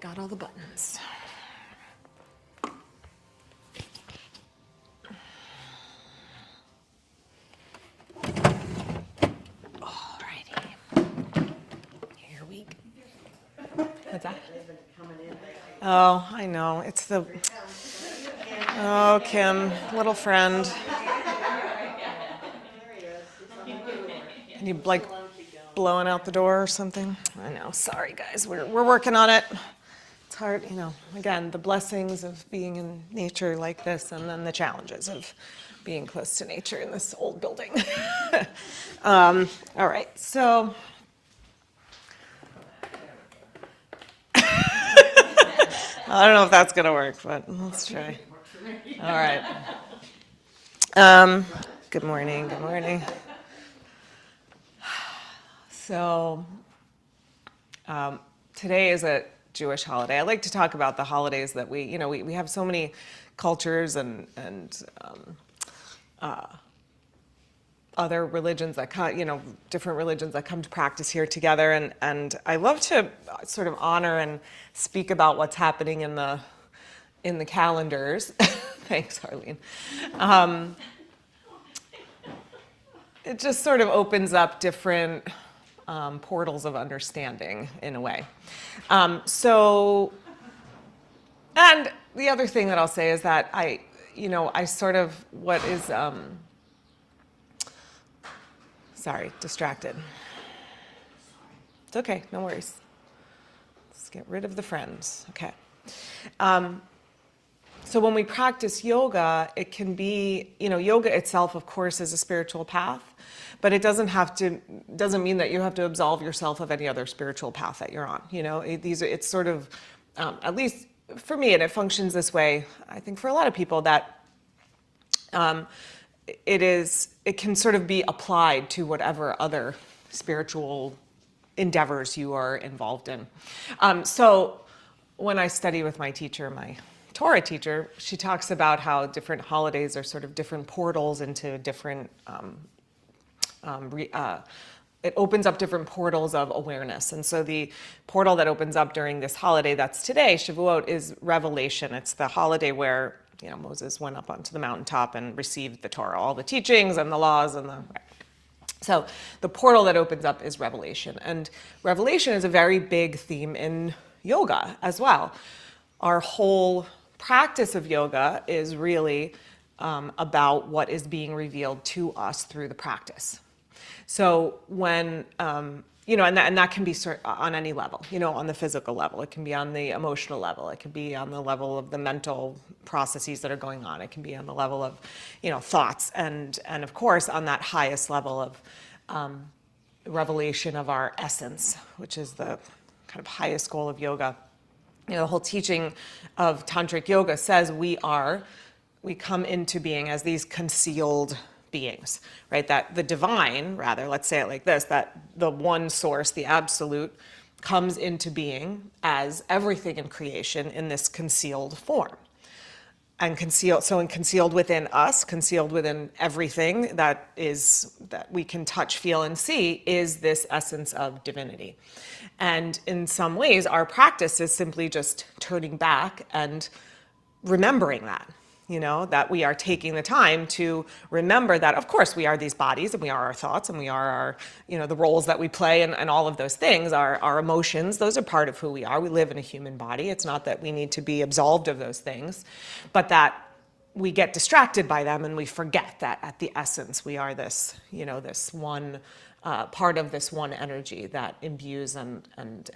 Got all the buttons. Alrighty. Here we go. What's that? Oh, I know. It's the... Oh, Kim, little friend. And you like blowing out the door or something? I know. Sorry, guys. We're working on it. It's hard, you know. Again, the blessings of being in nature like this, and then the challenges of being close to nature in this old building. All right. So. I don't know if that's going to work, but let's try. All right. Good morning. Good morning. So today is a Jewish holiday. I like to talk about the holidays that we have so many cultures and other religions that come, different religions that come to practice here together. And I love to sort of honor and speak about what's happening in the calendars. Thanks, Harleen. It just sort of opens up different portals of understanding in a way. And the other thing that I'll say is that I sort of what is, sorry, distracted. It's okay, no worries. Let's get rid of the friends, okay. So when we practice yoga, it can be, yoga itself, of course, is a spiritual path, but it doesn't mean that you have to absolve yourself of any other spiritual path that you're on. It's sort of, at least for me, and it functions this way, I think for a lot of people, that it can sort of be applied to whatever other spiritual endeavors you are involved in. So when I study with my teacher, my Torah teacher, she talks about how different holidays are sort of different portals into different, it opens up different portals of awareness. And so the portal that opens up during this holiday that's today, Shavuot, is revelation. It's the holiday where, Moses went up onto the mountaintop and received the Torah, all the teachings and the laws and the... So the portal that opens up is revelation. And revelation is a very big theme in yoga as well. Our whole practice of yoga is really about what is being revealed to us through the practice. So when, and that can be on any level, on the physical level, it can be on the emotional level, it can be on the level of the mental processes that are going on, it can be on the level of, thoughts, and of course on that highest level of revelation of our essence, which is the kind of highest goal of yoga. The whole teaching of tantric yoga says we come into being as these concealed beings, right? That the divine, rather, let's say it like this, that the one source, the absolute, comes into being as everything in creation in this concealed form. And concealed within us, concealed within everything that we can touch, feel, and see, is this essence of divinity. And in some ways, our practice is simply just turning back and remembering that, that we are taking the time to remember that, of course, we are these bodies, and we are our thoughts, and we are our, the roles that we play, and all of those things, our emotions, those are part of who we are. We live in a human body. It's not that we need to be absolved of those things, but that we get distracted by them, and we forget that at the essence, we are this, this one, part of this one energy that imbues and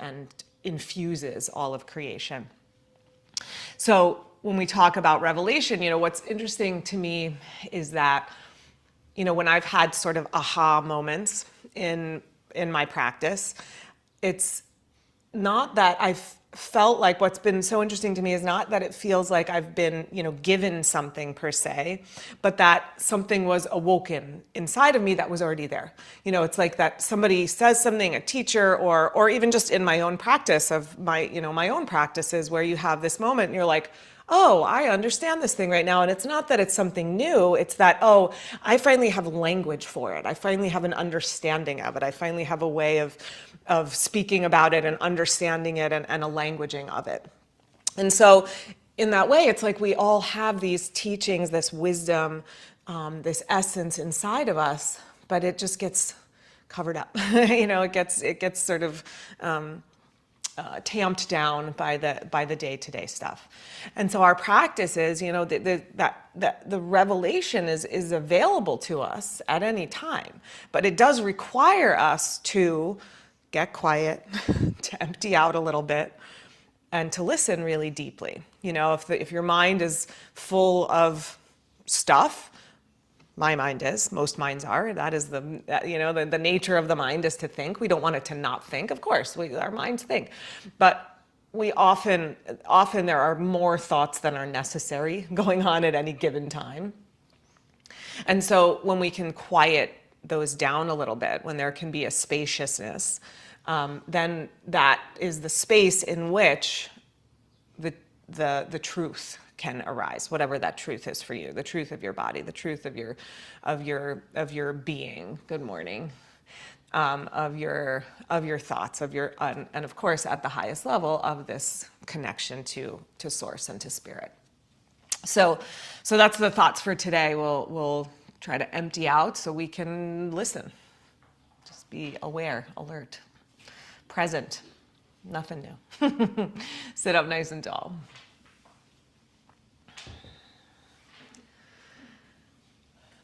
infuses all of creation. So when we talk about revelation, what's interesting to me is that, when I've had sort of aha moments in my practice, it's not that I've felt like, what's been so interesting to me is not that it feels like I've been, given something per se, but that something was awoken inside of me that was already there. It's like that somebody says something, a teacher, or even just in my own practice of my own practices, where you have this moment and you're like, oh, I understand this thing right now. And it's not that it's something new. It's that, oh, I finally have language for it. I finally have an understanding of it. I finally have a way of speaking about it and understanding it and a languaging of it. And so in that way, it's like we all have these teachings, this wisdom, this essence inside of us, but it just gets covered up. It gets sort of tamped down by the day-to-day stuff. And so our practice is, the revelation is available to us at any time, but it does require us to get quiet, to empty out a little bit, and to listen really deeply. If your mind is full of stuff, my mind is, most minds are, that is the nature of the mind is to think. We don't want it to not think. Of course, our minds think. But we often there are more thoughts than are necessary going on at any given time. And so when we can quiet those down a little bit, when there can be a spaciousness, then that is the space in which the truth can arise, whatever that truth is for you, the truth of your body, the truth of your being. Good morning. Of your thoughts, and of course at the highest level of this connection to source and to spirit. So that's the thoughts for today. We'll try to empty out so we can listen. Just be aware, alert, present. Nothing new. Sit up nice and tall.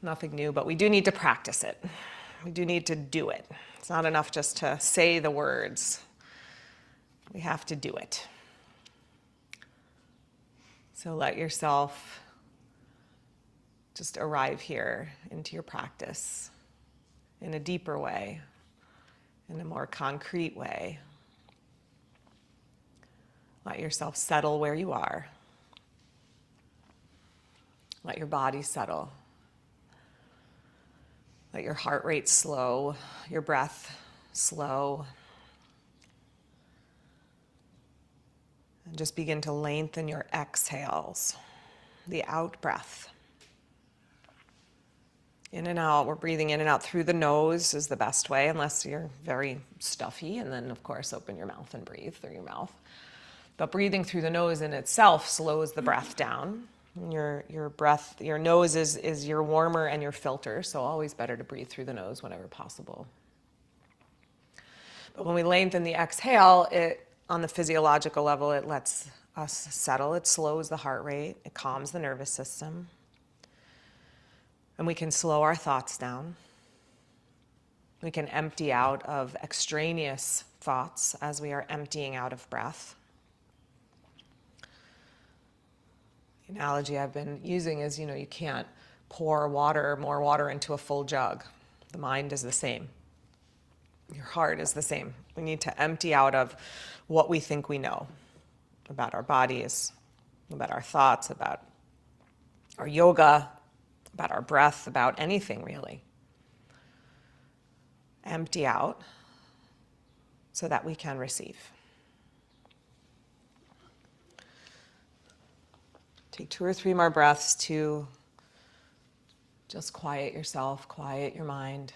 Nothing new, but we do need to practice it. We do need to do it. It's not enough just to say the words. We have to do it. So let yourself just arrive here into your practice in a deeper way, in a more concrete way. Let yourself settle where you are. Let your body settle. Let your heart rate slow, your breath slow. And just begin to lengthen your exhales, the out breath. In and out, we're breathing in and out through the nose is the best way, unless you're very stuffy, and then of course open your mouth and breathe through your mouth. But breathing through the nose in itself slows the breath down. Your breath, your nose is your warmer and your filter, so always better to breathe through the nose whenever possible. But when we lengthen the exhale, on the physiological level, it lets us settle. It slows the heart rate. It calms the nervous system. And we can slow our thoughts down. We can empty out of extraneous thoughts as we are emptying out of breath. The analogy I've been using is, you can't pour more water into a full jug. The mind is the same. Your heart is the same. We need to empty out of what we think we know about our bodies, about our thoughts, about our yoga, about our breath, about anything really. Empty out so that we can receive. Take 2 or 3 more breaths to just quiet yourself, quiet your mind,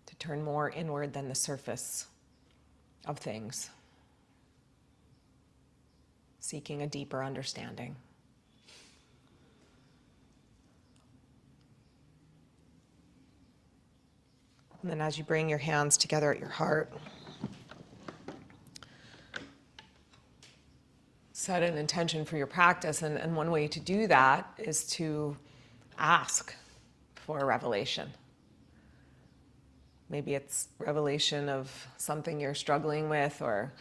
to turn more inward than the surface of things, seeking a deeper understanding. And then as you bring your hands together at your heart, set an intention for your practice, and one way to do that is to ask for a revelation. Maybe it's revelation of something you're struggling with or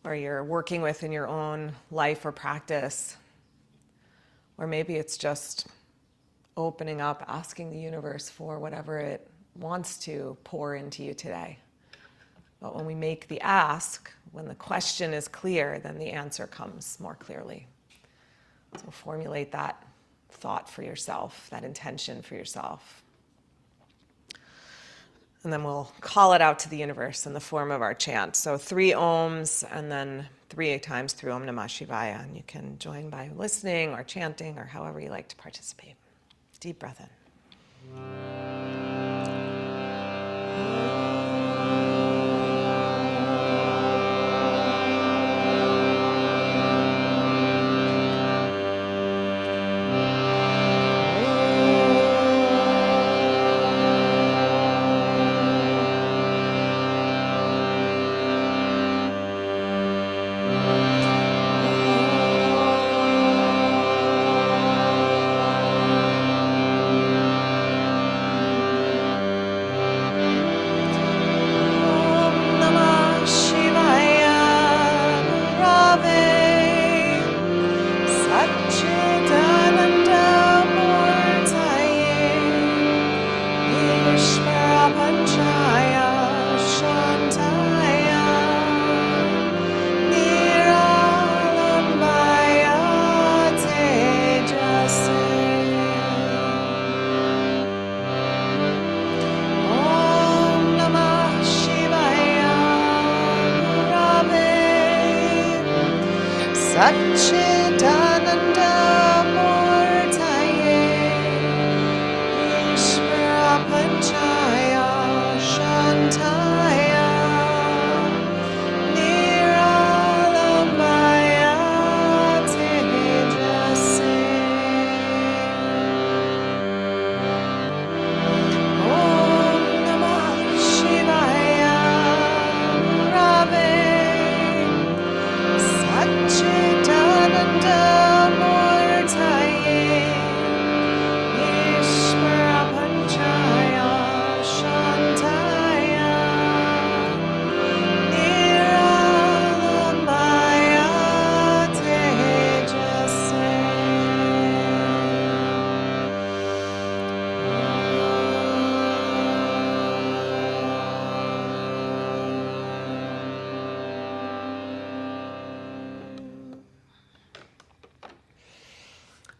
you're working with in your own life or practice. Or maybe it's just opening up, asking the universe for whatever it wants to pour into you today. But when we make the ask, when the question is clear, then the answer comes more clearly. So formulate that thought for yourself, that intention for yourself. And then we'll call it out to the universe in the form of our chant. So 3 ohms, and then 3 times through Om Namah Shivaya. And you can join by listening or chanting or however you like to participate. Deep breath in.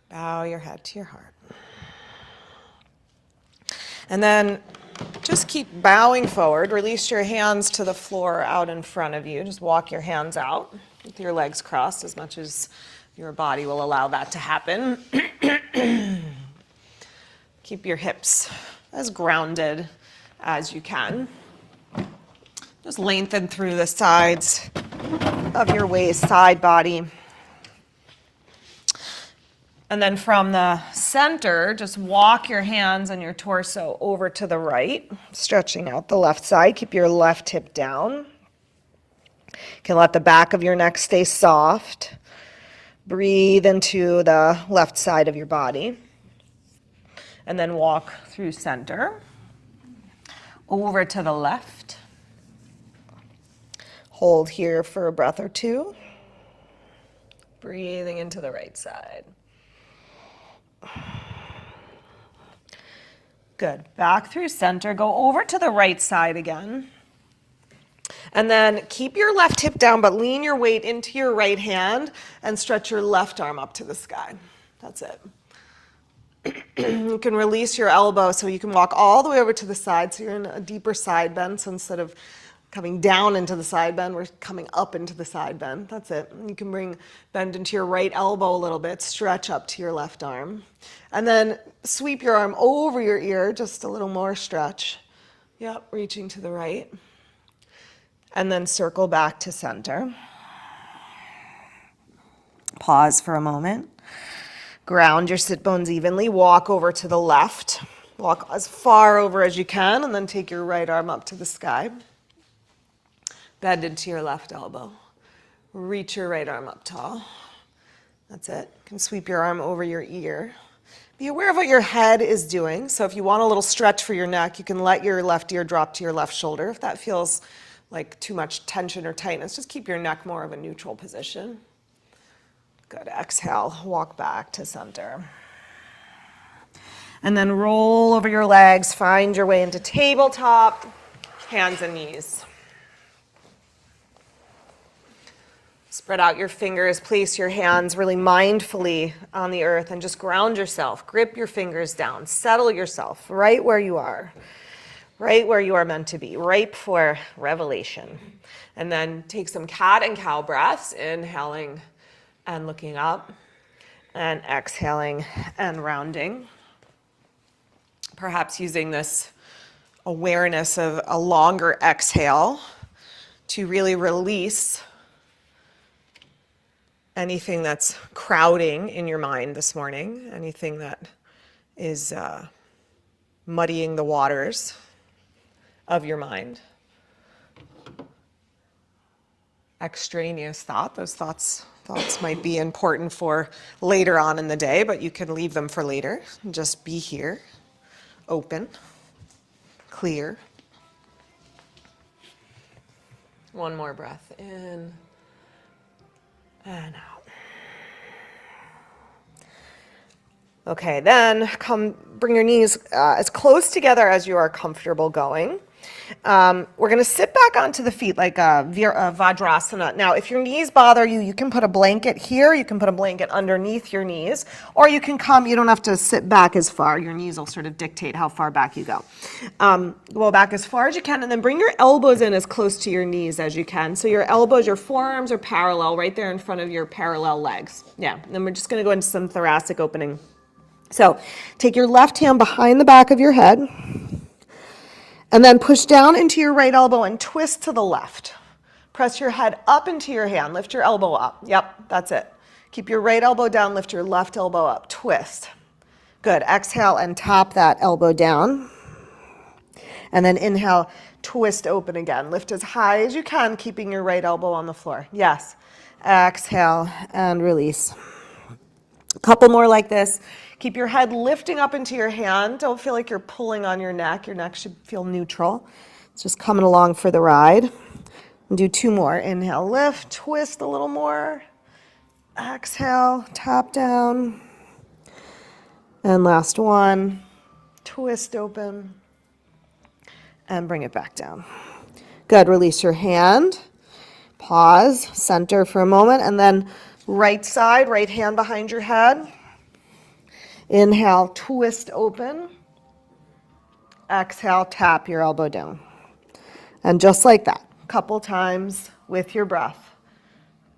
Bow your head to your heart. And then just keep bowing forward. Release your hands to the floor out in front of you. Just walk your hands out with your legs crossed as much as your body will allow that to happen. Keep your hips as grounded as you can. Just lengthen through the sides of your waist, side body. And then from the center, just walk your hands and your torso over to the right, stretching out the left side. Keep your left hip down. You can let the back of your neck stay soft. Breathe into the left side of your body. And then walk through center, over to the left. Hold here for a breath or two. Breathing into the right side. Good. Back through center. Go over to the right side again. And then keep your left hip down, but lean your weight into your right hand and stretch your left arm up to the sky. That's it. You can release your elbow so you can walk all the way over to the side. So you're in a deeper side bend. So instead of coming down into the side bend, we're coming up into the side bend. That's it. You can bend into your right elbow a little bit, stretch up to your left arm. And then sweep your arm over your ear, just a little more stretch. Yep, reaching to the right. And then circle back to center. Pause for a moment. Ground your sit bones evenly. Walk over to the left. Walk as far over as you can, and then take your right arm up to the sky. Bend into your left elbow. Reach your right arm up tall. That's it. You can sweep your arm over your ear. Be aware of what your head is doing. So if you want a little stretch for your neck, you can let your left ear drop to your left shoulder. If that feels like too much tension or tightness, just keep your neck more of a neutral position. Good. Exhale. Walk back to center. And then roll over your legs. Find your way into tabletop, hands and knees. Spread out your fingers, place your hands really mindfully on the earth and just ground yourself. Grip your fingers down, settle yourself right where you are. right where you are meant to be, ripe for revelation. And then take some cat and cow breaths, inhaling and looking up, and exhaling and rounding. Perhaps using this awareness of a longer exhale to really release anything that's crowding in your mind this morning, anything that is muddying the waters of your mind. Extraneous thought, those thoughts might be important for later on in the day, but you can leave them for later. Just be here, open, clear. One more breath in and out. Okay, then bring your knees as close together as you are comfortable going. We're going to sit back onto the feet like a Vajrasana. Now, if your knees bother you, you can put a blanket here, you can put a blanket underneath your knees, or you can you don't have to sit back as far. Your knees will sort of dictate how far back you go. Go back as far as you can, and then bring your elbows in as close to your knees as you can. So your elbows, your forearms are parallel right there in front of your parallel legs. Yeah, and then we're just going to go into some thoracic opening. So take your left hand behind the back of your head, and then push down into your right elbow and twist to the left. Press your head up into your hand. Lift your elbow up. Yep, that's it. Keep your right elbow down. Lift your left elbow up. Twist. Good. Exhale and tap that elbow down. And then inhale, twist open again. Lift as high as you can, keeping your right elbow on the floor. Yes. Exhale and release. A couple more like this. Keep your head lifting up into your hand. Don't feel like you're pulling on your neck. Your neck should feel neutral. It's just coming along for the ride. And do two more. Inhale, lift, twist a little more. Exhale, tap down. And last one, twist open. And bring it back down. Good. Release your hand. Pause, center for a moment, and then right side, right hand behind your head. Inhale, twist open. Exhale, tap your elbow down. And just like that, a couple times with your breath.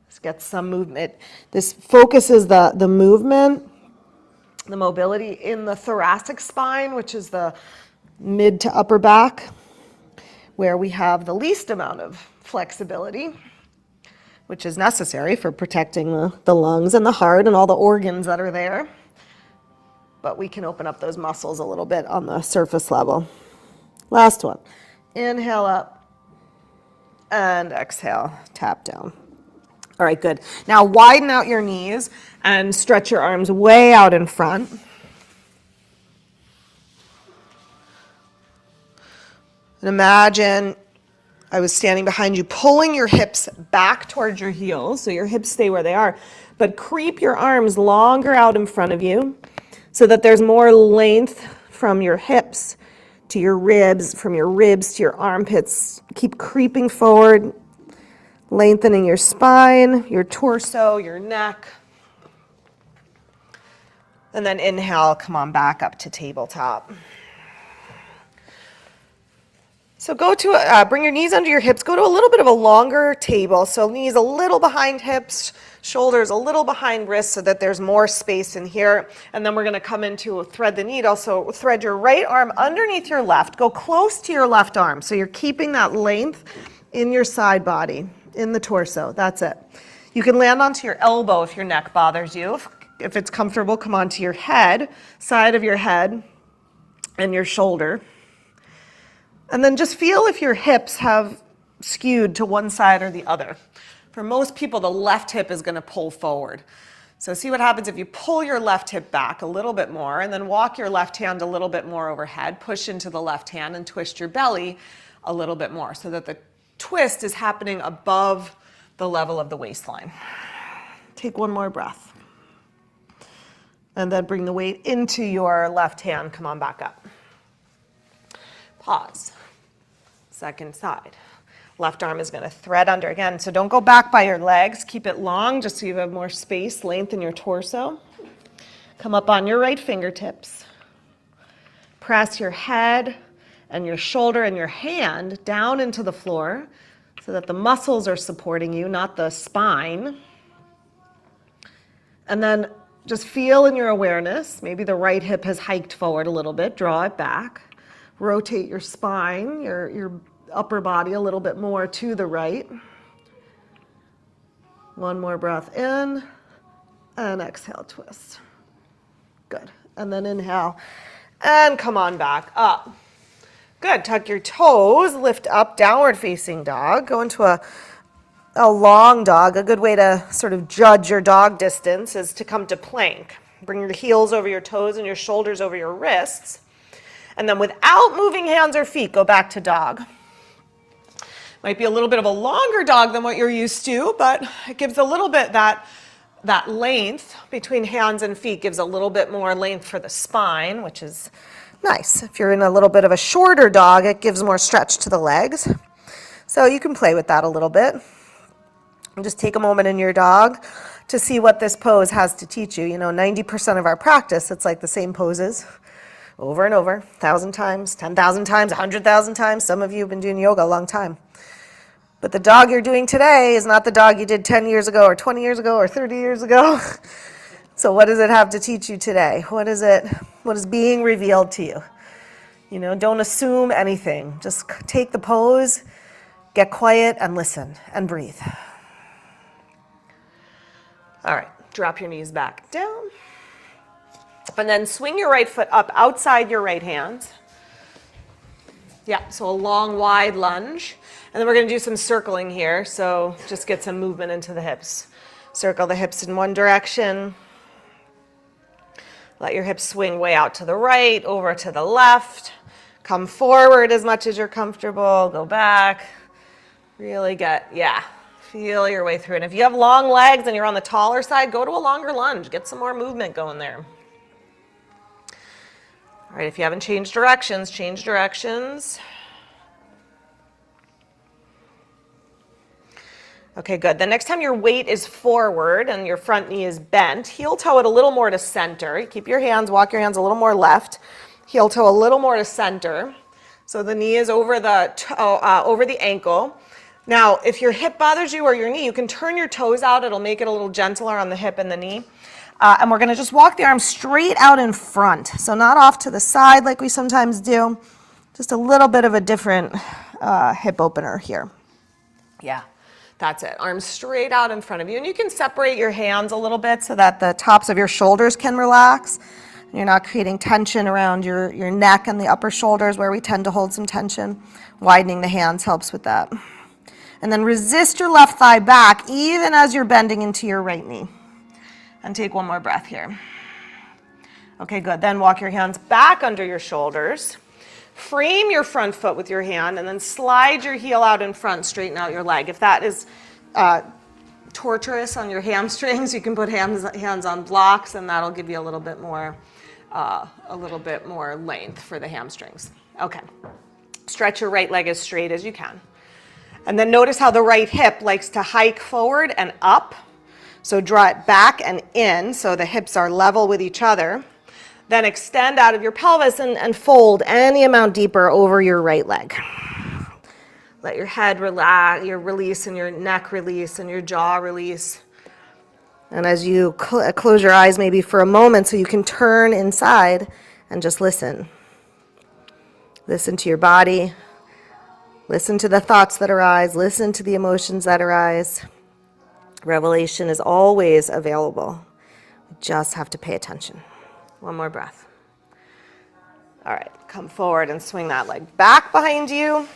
Let's get some movement. This focuses the movement, the mobility in the thoracic spine, which is the mid to upper back, where we have the least amount of flexibility, which is necessary for protecting the lungs and the heart and all the organs that are there. But we can open up those muscles a little bit on the surface level. Last one. Inhale up and exhale, tap down. All right, good. Now widen out your knees and stretch your arms way out in front. And imagine I was standing behind you, pulling your hips back towards your heels, so your hips stay where they are, but creep your arms longer out in front of you so that there's more length from your hips to your ribs, from your ribs to your armpits. Keep creeping forward, lengthening your spine, your torso, your neck. And then inhale, come on back up to tabletop. So go to, bring your knees under your hips, go to a little bit of a longer table. So knees a little behind hips, shoulders a little behind wrists so that there's more space in here. And then we're gonna come into thread the needle. So thread your right arm underneath your left, go close to your left arm. So you're keeping that length in your side body, in the torso, that's it. You can land onto your elbow if your neck bothers you. If it's comfortable, come onto your head, side of your head, and your shoulder. And then just feel if your hips have skewed to one side or the other. For most people, the left hip is going to pull forward. So see what happens if you pull your left hip back a little bit more and then walk your left hand a little bit more overhead, push into the left hand and twist your belly a little bit more so that the twist is happening above the level of the waistline. Take one more breath. And then bring the weight into your left hand. Come on back up. Pause. Second side. Left arm is going to thread under again. So don't go back by your legs. Keep it long just so you have more space, length in your torso. Come up on your right fingertips. Press your head and your shoulder and your hand down into the floor so that the muscles are supporting you, not the spine. And then just feel in your awareness, maybe the right hip has hiked forward a little bit, draw it back. Rotate your spine, your upper body a little bit more to the right. One more breath in, and exhale, twist. Good. And then inhale, and come on back up. Good. Tuck your toes, lift up, downward facing dog. Go into a long dog. A good way to sort of judge your dog distance is to come to plank. Bring your heels over your toes and your shoulders over your wrists. And then without moving hands or feet, go back to dog. Might be a little bit of a longer dog than what you're used to, but it gives a little bit that length between hands and feet, gives a little bit more length for the spine, which is nice. If you're in a little bit of a shorter dog, it gives more stretch to the legs. So you can play with that a little bit. And just take a moment in your dog to see what this pose has to teach you. 90% of our practice, it's like the same poses over and over, 1,000 times, 10,000 times, 100,000 times. Some of you have been doing yoga a long time. But the dog you're doing today is not the dog you did 10 years ago or 20 years ago or 30 years ago. So what does it have to teach you today? What is being revealed to you? Don't assume anything. Just take the pose, get quiet, and listen, and breathe. All right, drop your knees back down. And then swing your right foot up outside your right hand. Yeah, so a long, wide lunge. And then we're going to do some circling here, so just get some movement into the hips. Circle the hips in one direction. Let your hips swing way out to the right, over to the left. Come forward as much as you're comfortable. Go back. Really feel your way through. And if you have long legs and you're on the taller side, go to a longer lunge. Get some more movement going there. All right, if you haven't changed directions, change directions. Okay, good. The next time your weight is forward and your front knee is bent, heel toe it a little more to center. Keep your hands, walk your hands a little more left. Heel toe a little more to center. So the knee is over the ankle. Now, if your hip bothers you or your knee, you can turn your toes out. It'll make it a little gentler on the hip and the knee. And we're going to just walk the arms straight out in front. So not off to the side like we sometimes do. Just a little bit of a different hip opener here. Yeah, that's it. Arms straight out in front of you. And you can separate your hands a little bit so that the tops of your shoulders can relax. You're not creating tension around your neck and the upper shoulders where we tend to hold some tension. Widening the hands helps with that. And then resist your left thigh back even as you're bending into your right knee. And take one more breath here. Okay, good. Then walk your hands back under your shoulders. Frame your front foot with your hand and then slide your heel out in front, straighten out your leg. If that is torturous on your hamstrings, you can put hands on blocks and that'll give you a little bit more length for the hamstrings. Okay. Stretch your right leg as straight as you can. And then notice how the right hip likes to hike forward and up. So draw it back and in so the hips are level with each other. Then extend out of your pelvis and fold any amount deeper over your right leg. Let your head relax, your release and your neck release and your jaw release. And as you close your eyes maybe for a moment so you can turn inside and just listen. Listen to your body. Listen to the thoughts that arise. Listen to the emotions that arise. Revelation is always available. We just have to pay attention. One more breath. All right, come forward and swing that leg back behind you.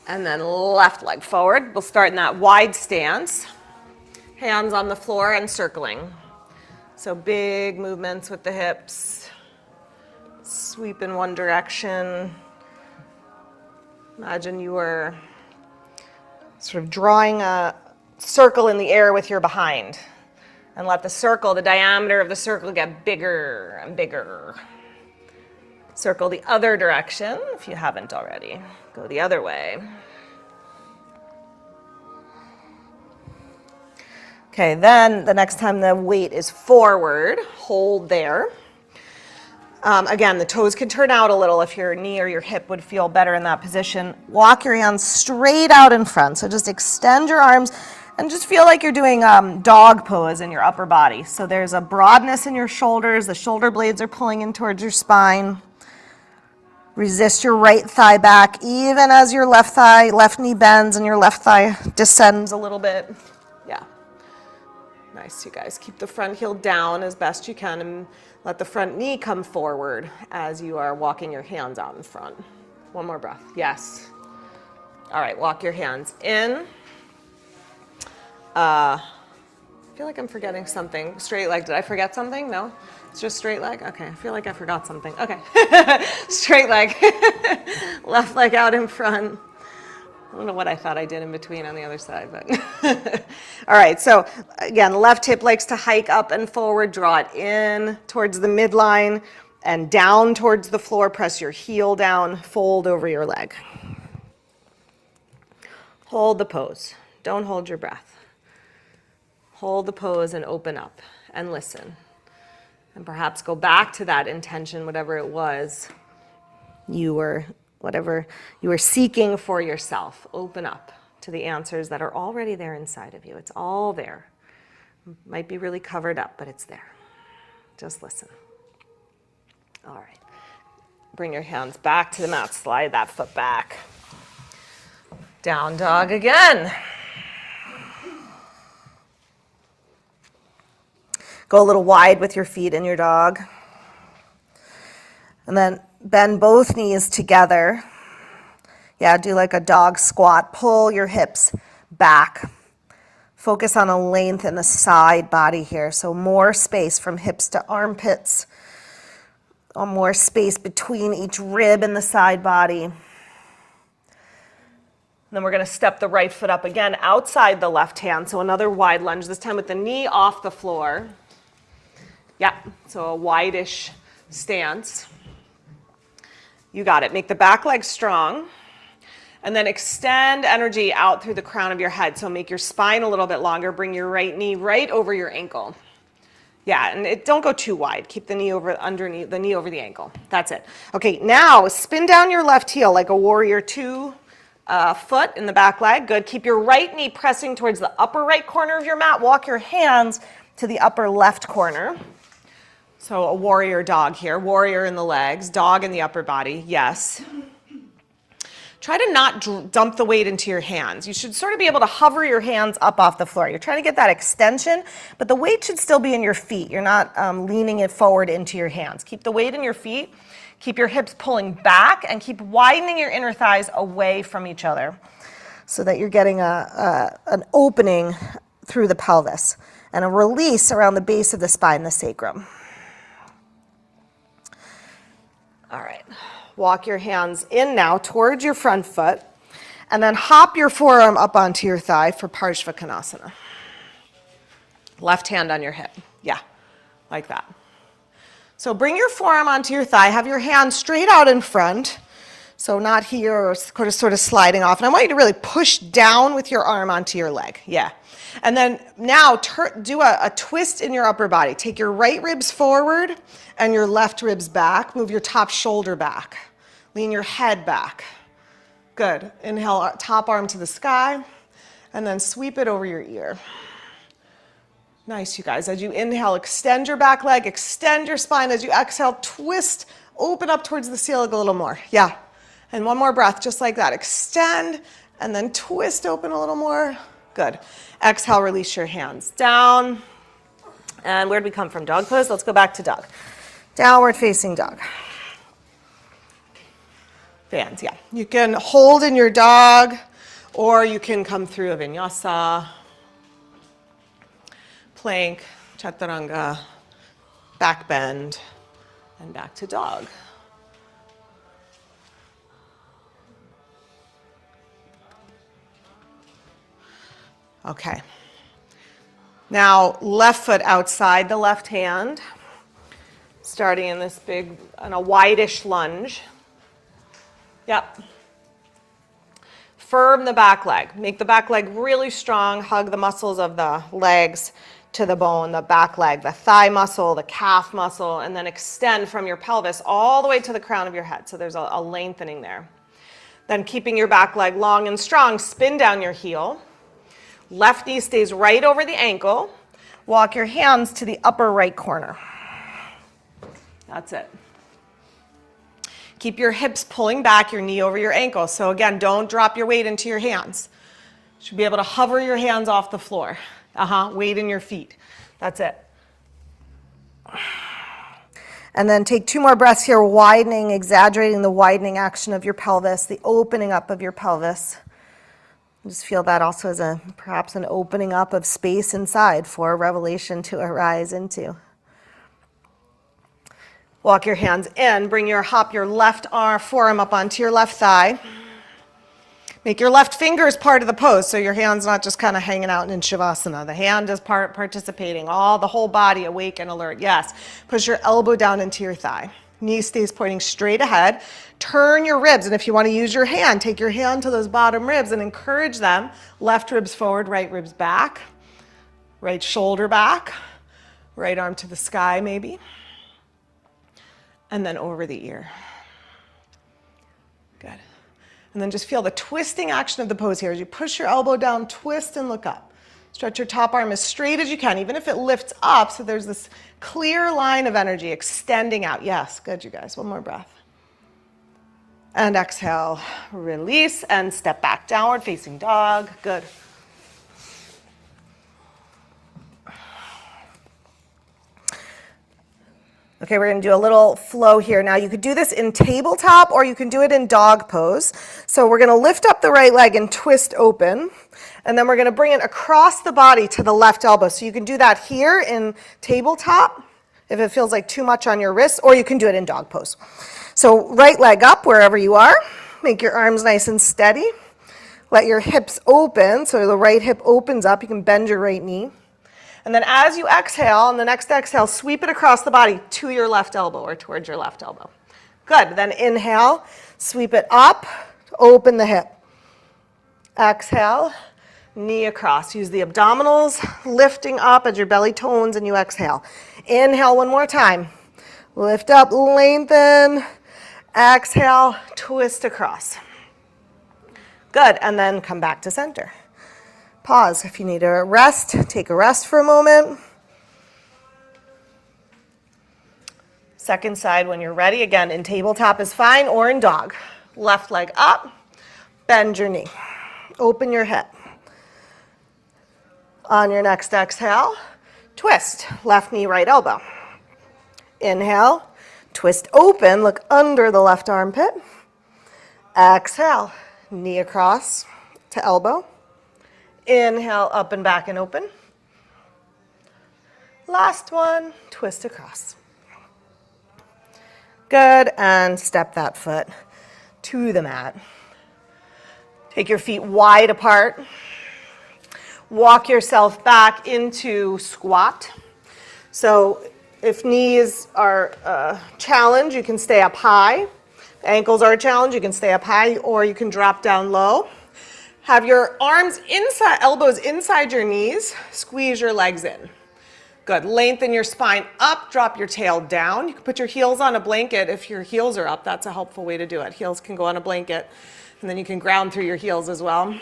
And then left leg forward. We'll start in that wide stance. Hands on the floor and circling. So big movements with the hips. Sweep in one direction. Imagine you were sort of drawing a circle in the air with your behind. And let the circle, the diameter of the circle get bigger and bigger. Circle the other direction if you haven't already. Go the other way. Okay, then the next time the weight is forward, hold there. Again, the toes can turn out a little if your knee or your hip would feel better in that position. Walk your hands straight out in front. So just extend your arms and just feel like you're doing dog pose in your upper body. So there's a broadness in your shoulders. The shoulder blades are pulling in towards your spine. Resist your right thigh back, even as your left knee bends and your left thigh descends a little bit. Yeah. Nice, you guys. Keep the front heel down as best you can and let the front knee come forward as you are walking your hands out in front. One more breath. Yes. All right, walk your hands in. I feel like I'm forgetting something. Straight leg. Did I forget something? No? It's just straight leg? Okay, I feel like I forgot something. Okay. Straight leg. Left leg out in front. I don't know what I thought I did in between on the other side, but. All right, so again, left hip likes to hike up and forward. Draw it in towards the midline and down towards the floor. Press your heel down. Fold over your leg. Hold the pose. Don't hold your breath. Hold the pose and open up and listen. And perhaps go back to that intention, whatever it was whatever you were seeking for yourself. Open up to the answers that are already there inside of you. It's all there. Might be really covered up, but it's there. Just listen. All right. Bring your hands back to the mat. Slide that foot back. Down dog again. Go a little wide with your feet in your dog. And then bend both knees together. Yeah, do like a dog squat. Pull your hips back. Focus on a length in the side body here. So more space from hips to armpits. Or more space between each rib and the side body. And then we're going to step the right foot up again outside the left hand. So another wide lunge, this time with the knee off the floor. Yeah, so a wide-ish stance. You got it. Make the back leg strong. And then extend energy out through the crown of your head. So make your spine a little bit longer. Bring your right knee right over your ankle. Yeah, and don't go too wide. Keep the knee over underneath the knee over the ankle. That's it. Okay, now spin down your left heel like a warrior two foot in the back leg. Good. Keep your right knee pressing towards the upper right corner of your mat. Walk your hands to the upper left corner. So a warrior dog here. Warrior in the legs, dog in the upper body. Yes. Try to not dump the weight into your hands. You should sort of be able to hover your hands up off the floor. You're trying to get that extension, but the weight should still be in your feet. You're not leaning it forward into your hands. Keep the weight in your feet. Keep your hips pulling back and keep widening your inner thighs away from each other so that you're getting an opening through the pelvis and a release around the base of the spine, the sacrum. All right, walk your hands in now towards your front foot and then hop your forearm up onto your thigh for Parshva Konasana. Left hand on your hip, yeah, like that. So bring your forearm onto your thigh, have your hand straight out in front, so not here or sort of sliding off. And I want you to really push down with your arm onto your leg, yeah. And then now do a twist in your upper body. Take your right ribs forward and your left ribs back. Move your top shoulder back. Lean your head back. Good. Inhale, top arm to the sky, and then sweep it over your ear. Nice, you guys. As you inhale, extend your back leg, extend your spine. As you exhale, twist, open up towards the ceiling a little more. Yeah. And one more breath, just like that. Extend, and then twist open a little more. Good. Exhale, release your hands down. And where'd we come from? Dog pose? Let's go back to dog. Downward facing dog. Fans, yeah. You can hold in your dog, or you can come through a vinyasa, plank, chaturanga, back bend, and back to dog. Okay. Now, left foot outside the left hand, starting in this big, on a wide-ish lunge. Yep. Firm the back leg. Make the back leg really strong. Hug the muscles of the legs to the bone, the back leg, the thigh muscle, the calf muscle, and then extend from your pelvis all the way to the crown of your head. So there's a lengthening there. Then keeping your back leg long and strong, spin down your heel. Left knee stays right over the ankle. Walk your hands to the upper right corner. That's it. Keep your hips pulling back, your knee over your ankle. So again, don't drop your weight into your hands. You should be able to hover your hands off the floor. Weight in your feet. That's it. And then take 2 more breaths here, widening, exaggerating the widening action of your pelvis, the opening up of your pelvis. Just feel that also as perhaps an opening up of space inside for revelation to arise into. Walk your hands in, bring your left forearm up onto your left thigh. Make your left fingers part of the pose, so your hand's not just kind of hanging out in Shavasana. The hand is participating, the whole body awake and alert. Yes, push your elbow down into your thigh. Knee stays pointing straight ahead. Turn your ribs, and if you want to use your hand, take your hand to those bottom ribs and encourage them. Left ribs forward, right ribs back. Right shoulder back. Right arm to the sky maybe. And then over the ear. Good. And then just feel the twisting action of the pose here. As you push your elbow down, twist and look up. Stretch your top arm as straight as you can, even if it lifts up, so there's this clear line of energy extending out. Yes, good, you guys. One more breath. And exhale, release, and step back, downward facing dog. Good. Okay, we're going to do a little flow here. Now, you could do this in tabletop or you can do it in dog pose. So we're going to lift up the right leg and twist open. And then we're going to bring it across the body to the left elbow. So you can do that here in tabletop if it feels like too much on your wrists, or you can do it in dog pose. So right leg up wherever you are. Make your arms nice and steady. Let your hips open. So the right hip opens up. You can bend your right knee. And then as you exhale, on the next exhale, sweep it across the body to your left elbow or towards your left elbow. Good. Then inhale, sweep it up, open the hip. Exhale, knee across. Use the abdominals, lifting up as your belly tones and you exhale. Inhale one more time. Lift up, lengthen. Exhale, twist across. Good. And then come back to center. Pause if you need a rest. Take a rest for a moment. Second side when you're ready. Again, in tabletop is fine or in dog. Left leg up. Bend your knee. Open your hip. On your next exhale, twist. Left knee, right elbow. Inhale. Twist open. Look under the left armpit. Exhale. Knee across to elbow. Inhale, up and back and open. Last one, twist across. Good, and step that foot to the mat. Take your feet wide apart. Walk yourself back into squat. So if knees are a challenge, you can stay up high. Ankles are a challenge, you can stay up high, or you can drop down low. Have your arms inside, elbows inside your knees. Squeeze your legs in. Good. Lengthen your spine up, drop your tail down. You can put your heels on a blanket if your heels are up. That's a helpful way to do it. Heels can go on a blanket, and then you can ground through your heels as well.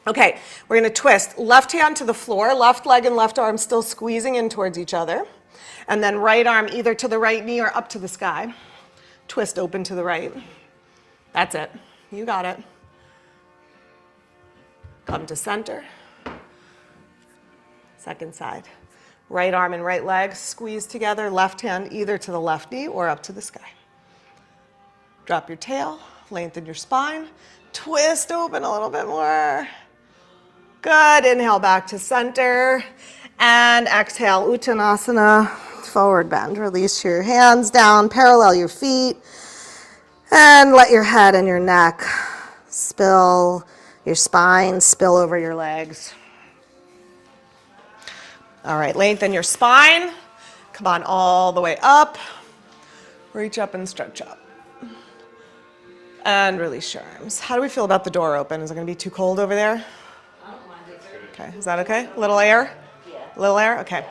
Okay, we're going to twist. Left hand to the floor, left leg and left arm still squeezing in towards each other. And then right arm either to the right knee or up to the sky. Twist open to the right. That's it. You got it. Come to center. Second side. Right arm and right leg squeeze together. Left hand either to the left knee or up to the sky. Drop your tail. Lengthen your spine. Twist open a little bit more. Good. Inhale back to center. And exhale, Uttanasana, forward bend. Release your hands down. Parallel your feet. And let your head and your neck spill. Your spine spill over your legs. All right, lengthen your spine. Come on all the way up. Reach up and stretch up. And release your arms. How do we feel about the door open? Is it going to be too cold over there? Okay, is that okay? A little air? Yeah. A little air? Okay.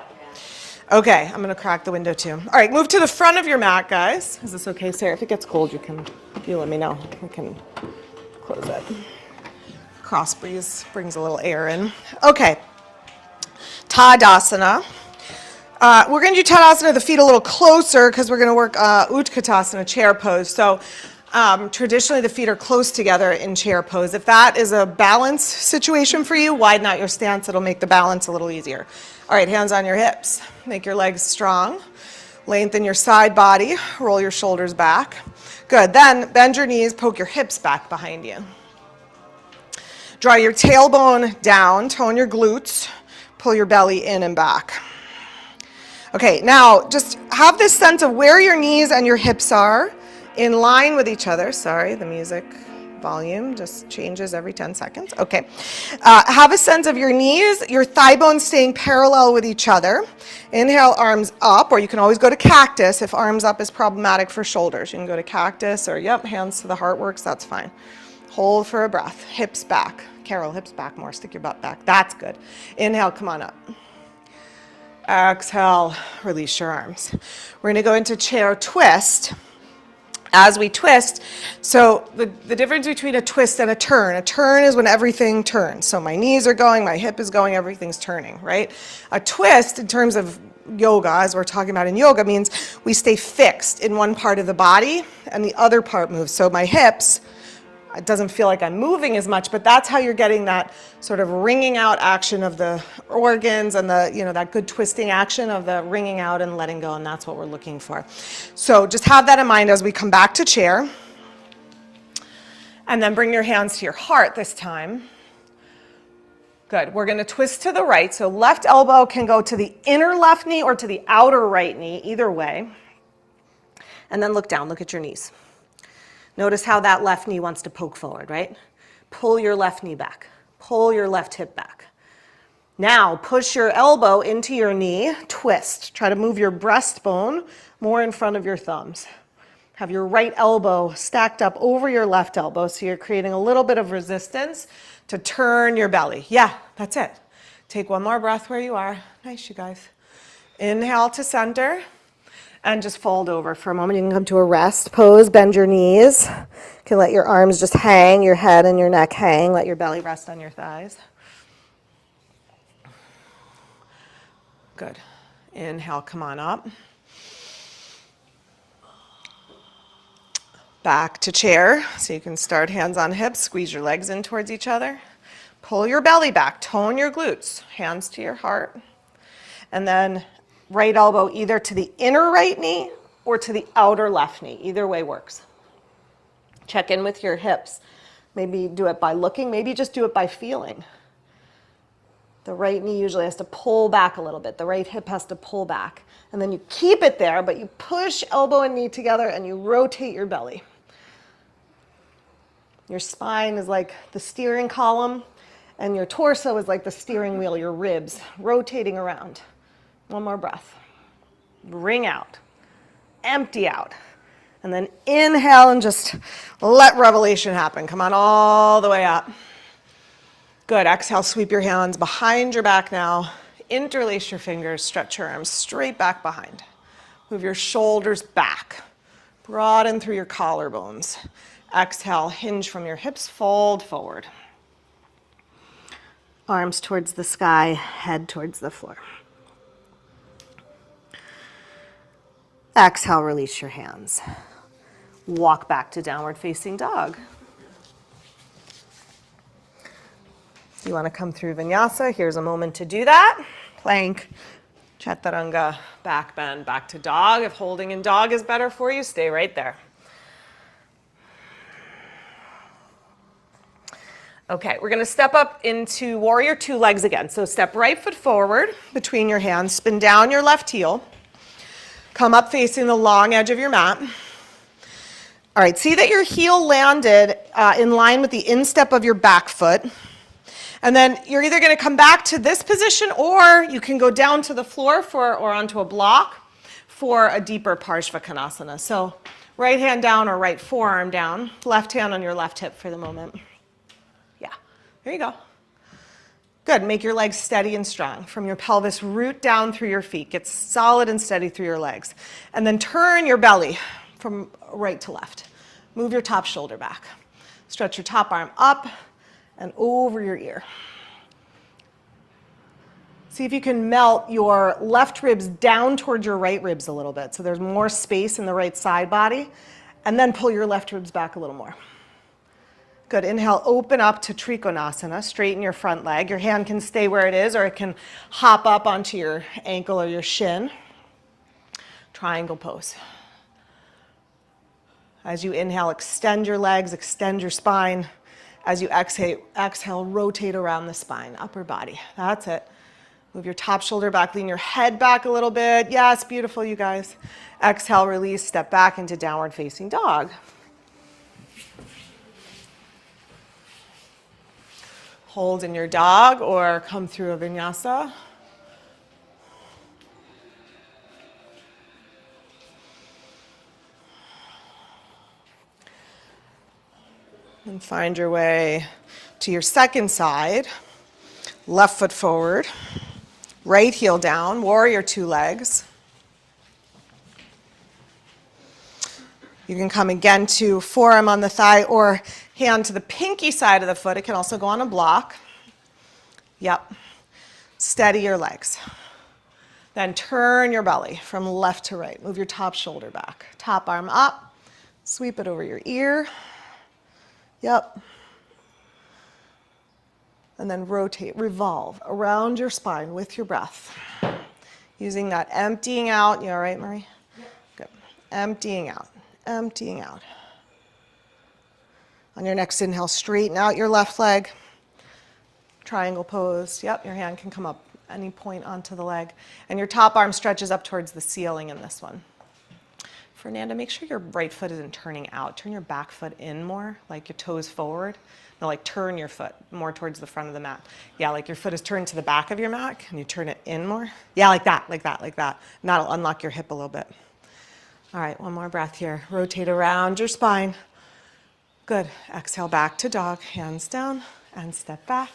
Okay, I'm gonna crack the window too. All right, move to the front of your mat, guys. Is this okay, Sarah? If it gets cold, you let me know. We can close it. Cross breeze brings a little air in. Okay, Tadasana. We're going to do Tadasana, the feet a little closer because we're going to work Utkatasana, chair pose. So traditionally the feet are close together in chair pose. If that is a balance situation for you, widen out your stance. It'll make the balance a little easier. All right, hands on your hips. Make your legs strong. Lengthen your side body. Roll your shoulders back. Good. Then bend your knees, poke your hips back behind you. Draw your tailbone down, tone your glutes, pull your belly in and back. Okay, now just have this sense of where your knees and your hips are in line with each other. Sorry, the music volume just changes every 10 seconds. Okay, have a sense of your knees, your thigh bones staying parallel with each other. Inhale, arms up, or you can always go to cactus if arms up is problematic for shoulders. You can go to cactus or, yep, hands to the heart works, that's fine. Hold for a breath, hips back. Carol, hips back more, stick your butt back. That's good. Inhale, come on up. Exhale, release your arms. We're going to go into chair twist. As we twist, so the difference between a twist and a turn is when everything turns. So my knees are going, my hip is going, everything's turning, right? A twist, in terms of yoga, as we're talking about in yoga, means we stay fixed in one part of the body and the other part moves. So my hips, it doesn't feel like I'm moving as much, but that's how you're getting that sort of wringing out action of the organs and the, that good twisting action of the wringing out and letting go, and that's what we're looking for. So just have that in mind as we come back to chair. And then bring your hands to your heart this time. Good. We're going to twist to the right. So left elbow can go to the inner left knee or to the outer right knee, either way. And then look down, look at your knees. Notice how that left knee wants to poke forward, right? Pull your left knee back. Pull your left hip back. Now push your elbow into your knee, twist. Try to move your breastbone more in front of your thumbs. Have your right elbow stacked up over your left elbow, so you're creating a little bit of resistance to turn your belly. Yeah, that's it. Take one more breath where you are. Nice, you guys. Inhale to center. And just fold over for a moment. You can come to a rest pose, bend your knees. You can let your arms just hang, your head and your neck hang. Let your belly rest on your thighs. Good. Inhale, come on up. Back to chair. So you can start hands on hips, squeeze your legs in towards each other. Pull your belly back, tone your glutes, hands to your heart. And then right elbow either to the inner right knee or to the outer left knee. Either way works. Check in with your hips. Maybe do it by looking, maybe just do it by feeling. The right knee usually has to pull back a little bit. The right hip has to pull back. And then you keep it there, but you push elbow and knee together and you rotate your belly. Your spine is like the steering column and your torso is like the steering wheel, your ribs rotating around. One more breath. Wring out. Empty out. And then inhale and just let revelation happen. Come on all the way up. Good. Exhale, sweep your hands behind your back now. Interlace your fingers, stretch your arms straight back behind. Move your shoulders back. Broaden through your collarbones. Exhale, hinge from your hips, fold forward. Arms towards the sky, head towards the floor. Exhale, release your hands. Walk back to downward facing dog. If you want to come through vinyasa, here's a moment to do that. Plank, chaturanga, back bend, back to dog. If holding in dog is better for you, stay right there. Okay, we're going to step up into warrior two legs again. So step right foot forward between your hands, spin down your left heel. Come up facing the long edge of your mat. All right, see that your heel landed in line with the instep of your back foot. And then you're either going to come back to this position or you can go down to the floor or onto a block for a deeper Parshvakonasana. So right hand down or right forearm down, left hand on your left hip for the moment. Yeah, there you go. Good, make your legs steady and strong. From your pelvis, root down through your feet. Get solid and steady through your legs. And then turn your belly from right to left. Move your top shoulder back. Stretch your top arm up and over your ear. See if you can melt your left ribs down towards your right ribs a little bit so there's more space in the right side body. And then pull your left ribs back a little more. Good, inhale, open up to Trikonasana, straighten your front leg. Your hand can stay where it is or it can hop up onto your ankle or your shin. Triangle pose. As you inhale, extend your legs, extend your spine. As you exhale, rotate around the spine, upper body. That's it. Move your top shoulder back, lean your head back a little bit. Yes, beautiful, you guys. Exhale, release, step back into downward facing dog. Hold in your dog or come through a vinyasa. And find your way to your second side. Left foot forward. Right heel down, warrior two legs. You can come again to forearm on the thigh or hand to the pinky side of the foot. It can also go on a block. Yep. Steady your legs. Then turn your belly from left to right. Move your top shoulder back. Top arm up. Sweep it over your ear. Yep. And then rotate, revolve around your spine with your breath. Using that emptying out. You all right, Marie? Yep. Good. Emptying out, emptying out. On your next inhale, straighten out your left leg. Triangle pose. Yep, your hand can come up any point onto the leg. And your top arm stretches up towards the ceiling in this one. Fernanda, make sure your right foot isn't turning out. Turn your back foot in more, like your toes forward. No, like turn your foot more towards the front of the mat. Yeah, like your foot is turned to the back of your mat. Can you turn it in more? Yeah, like that, like that, like that. And that'll unlock your hip a little bit. All right, one more breath here. Rotate around your spine. Good. Exhale back to dog. Hands down and step back.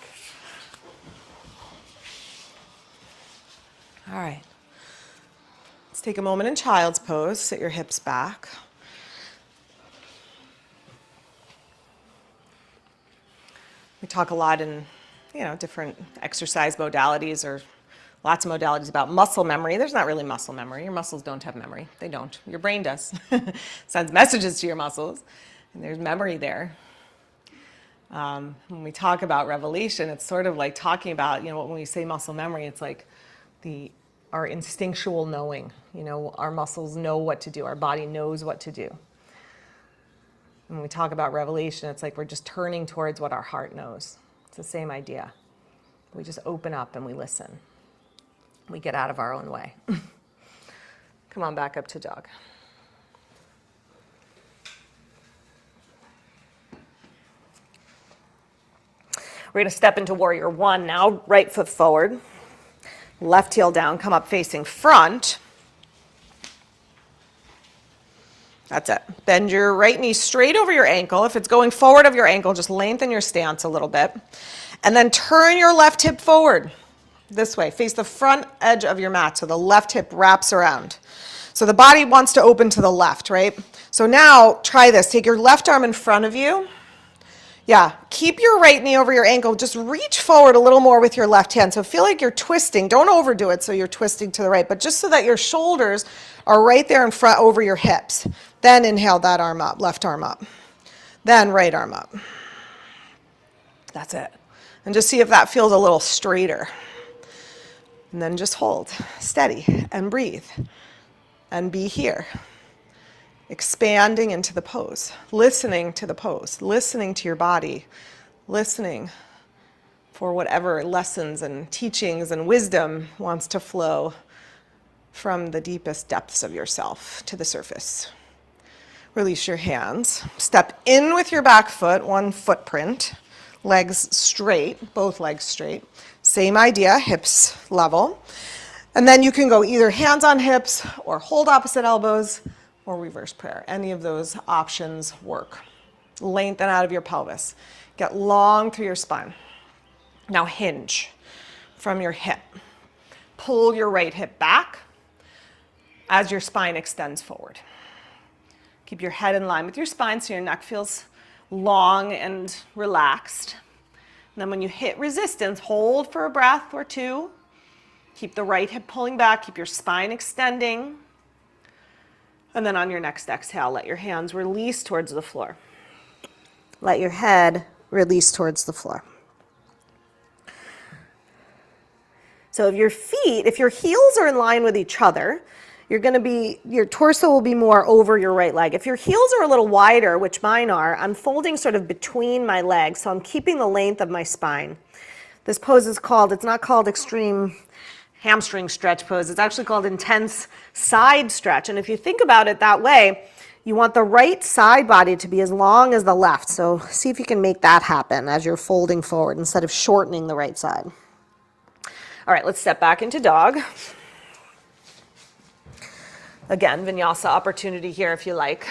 All right. Let's take a moment in child's pose. Sit your hips back. We talk a lot in, different exercise modalities or lots of modalities about muscle memory. There's not really muscle memory. Your muscles don't have memory. They don't. Your brain does. Sends messages to your muscles, and there's memory there. When we talk about revelation, it's sort of like talking about, when we say muscle memory, it's like our instinctual knowing. Our muscles know what to do. Our body knows what to do. When we talk about revelation, it's like we're just turning towards what our heart knows. It's the same idea. We just open up and we listen. We get out of our own way. Come on back up to dog. We're going to step into warrior one now. Right foot forward. Left heel down. Come up facing front. That's it. Bend your right knee straight over your ankle. If it's going forward of your ankle, just lengthen your stance a little bit. And then turn your left hip forward this way. Face the front edge of your mat so the left hip wraps around. So the body wants to open to the left, right? So now try this. Take your left arm in front of you. Yeah, keep your right knee over your ankle. Just reach forward a little more with your left hand. So feel like you're twisting. Don't overdo it so you're twisting to the right, but just so that your shoulders are right there in front over your hips. Then inhale that arm up, left arm up. Then right arm up. That's it. And just see if that feels a little straighter. And then just hold, steady, and breathe. And be here. Expanding into the pose, listening to the pose, listening to your body, listening for whatever lessons and teachings and wisdom wants to flow from the deepest depths of yourself to the surface. Release your hands. Step in with your back foot, one footprint, legs straight, both legs straight. Same idea, hips level. And then you can go either hands on hips or hold opposite elbows, or reverse prayer. Any of those options work. Lengthen out of your pelvis. Get long through your spine. Now hinge. from your hip. Pull your right hip back as your spine extends forward. Keep your head in line with your spine so your neck feels long and relaxed. And then when you hit resistance, hold for a breath or two. Keep the right hip pulling back, keep your spine extending. And then on your next exhale, let your hands release towards the floor. Let your head release towards the floor. So if your heels are in line with each other, your torso will be more over your right leg. If your heels are a little wider, which mine are, I'm folding sort of between my legs, so I'm keeping the length of my spine. This pose is it's not called extreme hamstring stretch pose, it's actually called intense side stretch. And if you think about it that way, you want the right side body to be as long as the left. So see if you can make that happen as you're folding forward instead of shortening the right side. All right, let's step back into dog. Again, vinyasa opportunity here if you like.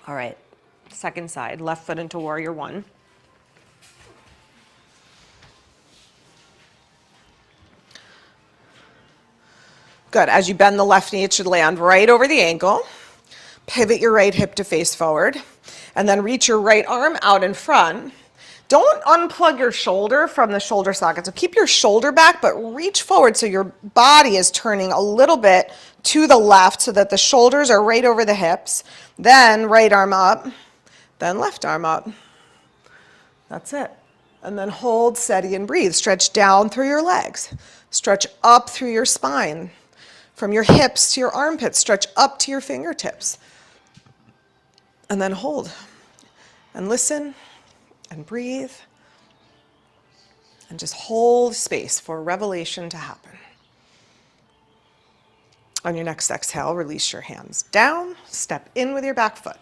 All right, second side, left foot into warrior one. Good, as you bend the left knee, it should land right over the ankle. Pivot your right hip to face forward, and then reach your right arm out in front. Don't unplug your shoulder from the shoulder socket. So keep your shoulder back, but reach forward so your body is turning a little bit to the left so that the shoulders are right over the hips. Then right arm up, then left arm up. That's it. And then hold steady and breathe. Stretch down through your legs. Stretch up through your spine. From your hips to your armpits, stretch up to your fingertips. And then hold. And listen and breathe. And just hold space for revelation to happen. On your next exhale, release your hands down. Step in with your back foot.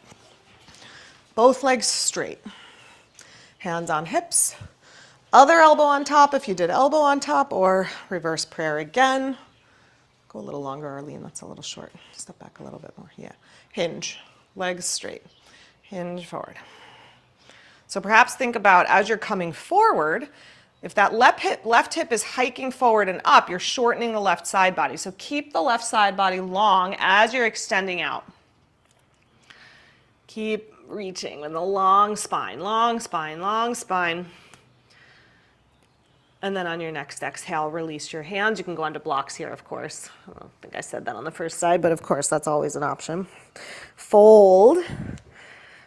Both legs straight. Hands on hips. Other elbow on top if you did elbow on top, or reverse prayer again. Go a little longer, Arlene, that's a little short. Step back a little bit more, yeah. Hinge, legs straight, hinge forward. So perhaps think about as you're coming forward, if that left hip is hiking forward and up, you're shortening the left side body. So keep the left side body long as you're extending out. Keep reaching with a long spine, long spine, long spine. And then on your next exhale, release your hands. You can go onto blocks here, of course. I don't think I said that on the first side, but of course, that's always an option. Fold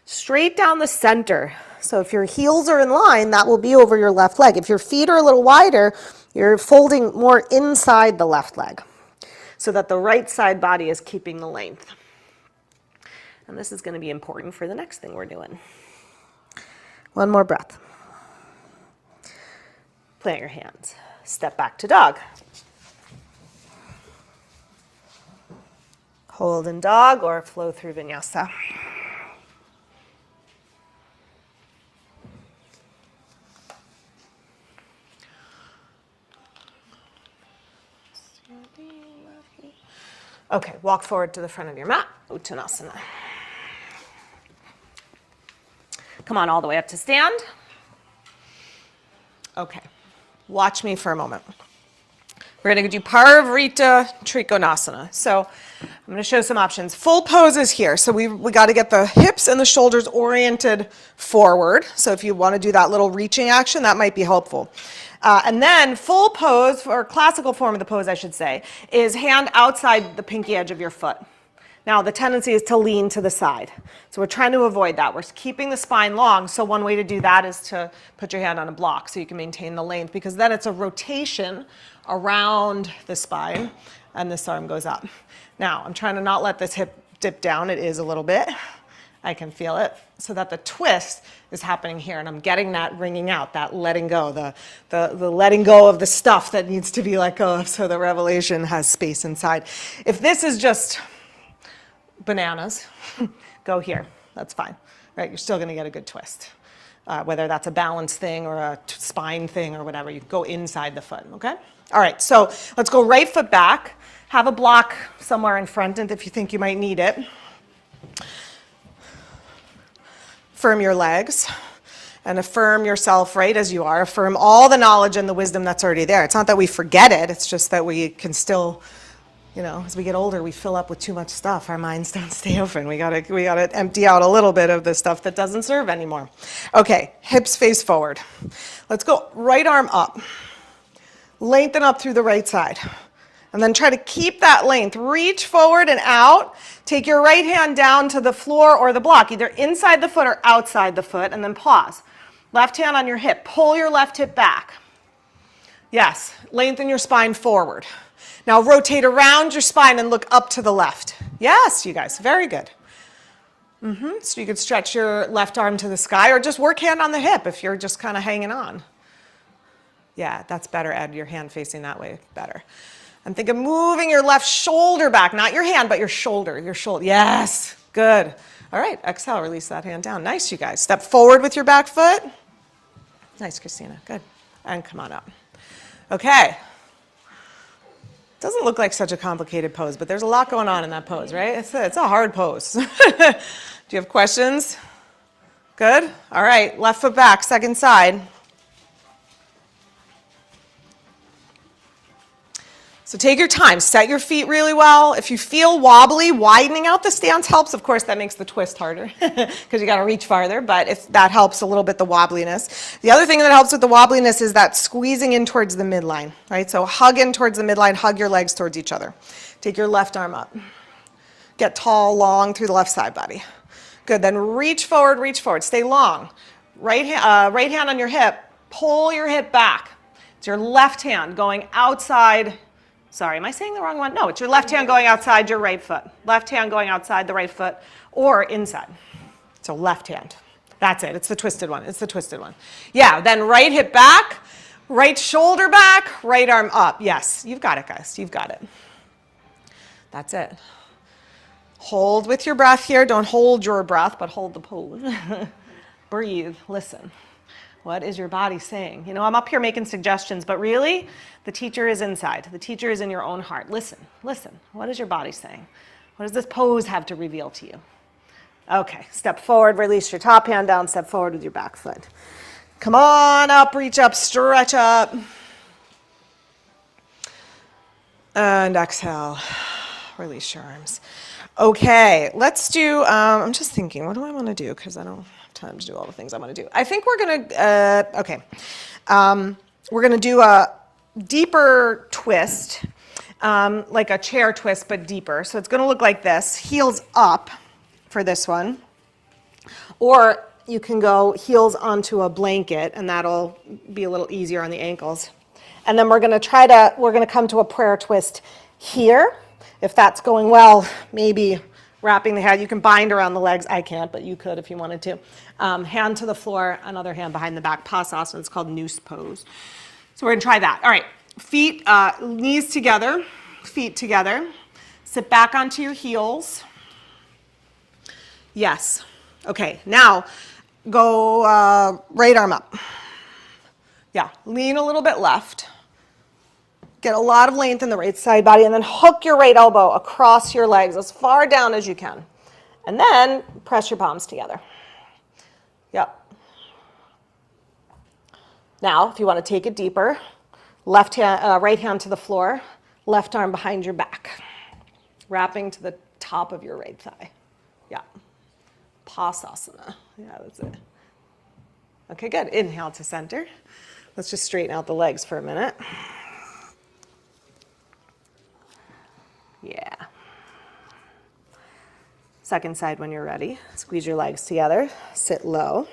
straight down the center. So if your heels are in line, that will be over your left leg. If your feet are a little wider, you're folding more inside the left leg so that the right side body is keeping the length. And this is going to be important for the next thing we're doing. One more breath. Plant your hands. Step back to dog. Hold in dog or flow through vinyasa. Okay, walk forward to the front of your mat, Uttanasana. Come on all the way up to stand. Okay, watch me for a moment. We're gonna do Parivrita Trikonasana. So I'm gonna show some options. Full poses here. So we gotta get the hips and the shoulders oriented forward. So if you wanna do that little reaching action, that might be helpful. And then full pose, or classical form of the pose I should say, is hand outside the pinky edge of your foot. Now the tendency is to lean to the side. So we're trying to avoid that. We're keeping the spine long, so one way to do that is to put your hand on a block so you can maintain the length, because then it's a rotation around the spine and this arm goes up. Now I'm trying to not let this hip dip down. It is a little bit. I can feel it, so that the twist is happening here, and I'm getting that wringing out, that letting go, the letting go of the stuff that needs to be let go of, so the revelation has space inside. If this is just bananas, go here, that's fine, right? You're still gonna get a good twist. Whether that's a balance thing or a spine thing or whatever, you go inside the foot, okay? All right, so let's go right foot back, Have a block somewhere in front and if you think you might need it. Affirm your legs and affirm yourself right as you are. Affirm all the knowledge and the wisdom that's already there. It's not that we forget it, it's just that we can still, you know, as we get older, we fill up with too much stuff. Our minds don't stay open. We gotta empty out a little bit of the stuff that doesn't serve anymore. Okay, hips face forward. Let's go right arm up. Lengthen up through the right side. And then try to keep that length. Reach forward and out. Take your right hand down to the floor or the block, either inside the foot or outside the foot, and then pause. Left hand on your hip. Pull your left hip back. Yes, lengthen your spine forward. Now rotate around your spine and look up to the left. Yes, you guys, very good. So you could stretch your left arm to the sky or just work hand on the hip if you're just kind of hanging on. Yeah, that's better, Ed, your hand facing that way, better. And think of moving your left shoulder back, not your hand, but your shoulder, Yes, good. All right, exhale, release that hand down. Nice, you guys. Step forward with your back foot. Nice, Christina, good. And come on up. Okay. Doesn't look like such a complicated pose, but there's a lot going on in that pose, right? It's a hard pose. Do you have questions? Good? All right, left foot back, second side. So take your time, set your feet really well. If you feel wobbly, widening out the stance helps. Of course, that makes the twist harder because you got to reach farther, but if that helps a little bit, the wobbliness. The other thing that helps with the wobbliness is that squeezing in towards the midline, right? So hug in towards the midline, hug your legs towards each other. Take your left arm up. Get tall, long through the left side body. Good, then reach forward, stay long. Right hand on your hip, pull your hip back. It's your left hand going outside. Sorry, am I saying the wrong one? No, it's your left hand going outside your right foot. Left hand going outside the right foot or inside. So left hand. That's it. It's the twisted one. Yeah, then right hip back, right shoulder back, right arm up. Yes, you've got it, guys. You've got it. That's it. Hold with your breath here. Don't hold your breath, but hold the pose. Breathe. Listen. What is your body saying? You know, I'm up here making suggestions, but really, the teacher is inside. The teacher is in your own heart. Listen. What is your body saying? What does this pose have to reveal to you? Okay, step forward, release your top hand down, step forward with your back foot. Come on up, reach up, stretch up. And exhale, release your arms. Okay, let's do, I'm just thinking, what do I want to do? Because I don't have time to do all the things I want to do. I think we're going to, we're going to do a deeper twist, like a chair twist, but deeper. So it's going to look like this, heels up for this one. Or you can go heels onto a blanket, and that'll be a little easier on the ankles. And then we're going to come to a prayer twist here. If that's going well, maybe wrapping the head. You can bind around the legs. I can't, but you could if you wanted to. Hand to the floor, another hand behind the back. Pasasana. It's called noose pose. So we're going to try that. All right. Feet, knees together, feet together. Sit back onto your heels. Yes. Okay. Now go right arm up. Yeah. Lean a little bit left. Get a lot of length in the right side body, and then hook your right elbow across your legs as far down as you can. And then press your palms together. Yep. Now, if you want to take it deeper, left hand, right hand to the floor, left arm behind your back, wrapping to the top of your right thigh. Yeah. Pasasana. Yeah, that's it. Okay, good. Inhale to center. Let's just straighten out the legs for a minute. Yeah. Second side when you're ready. Squeeze your legs together. Sit low.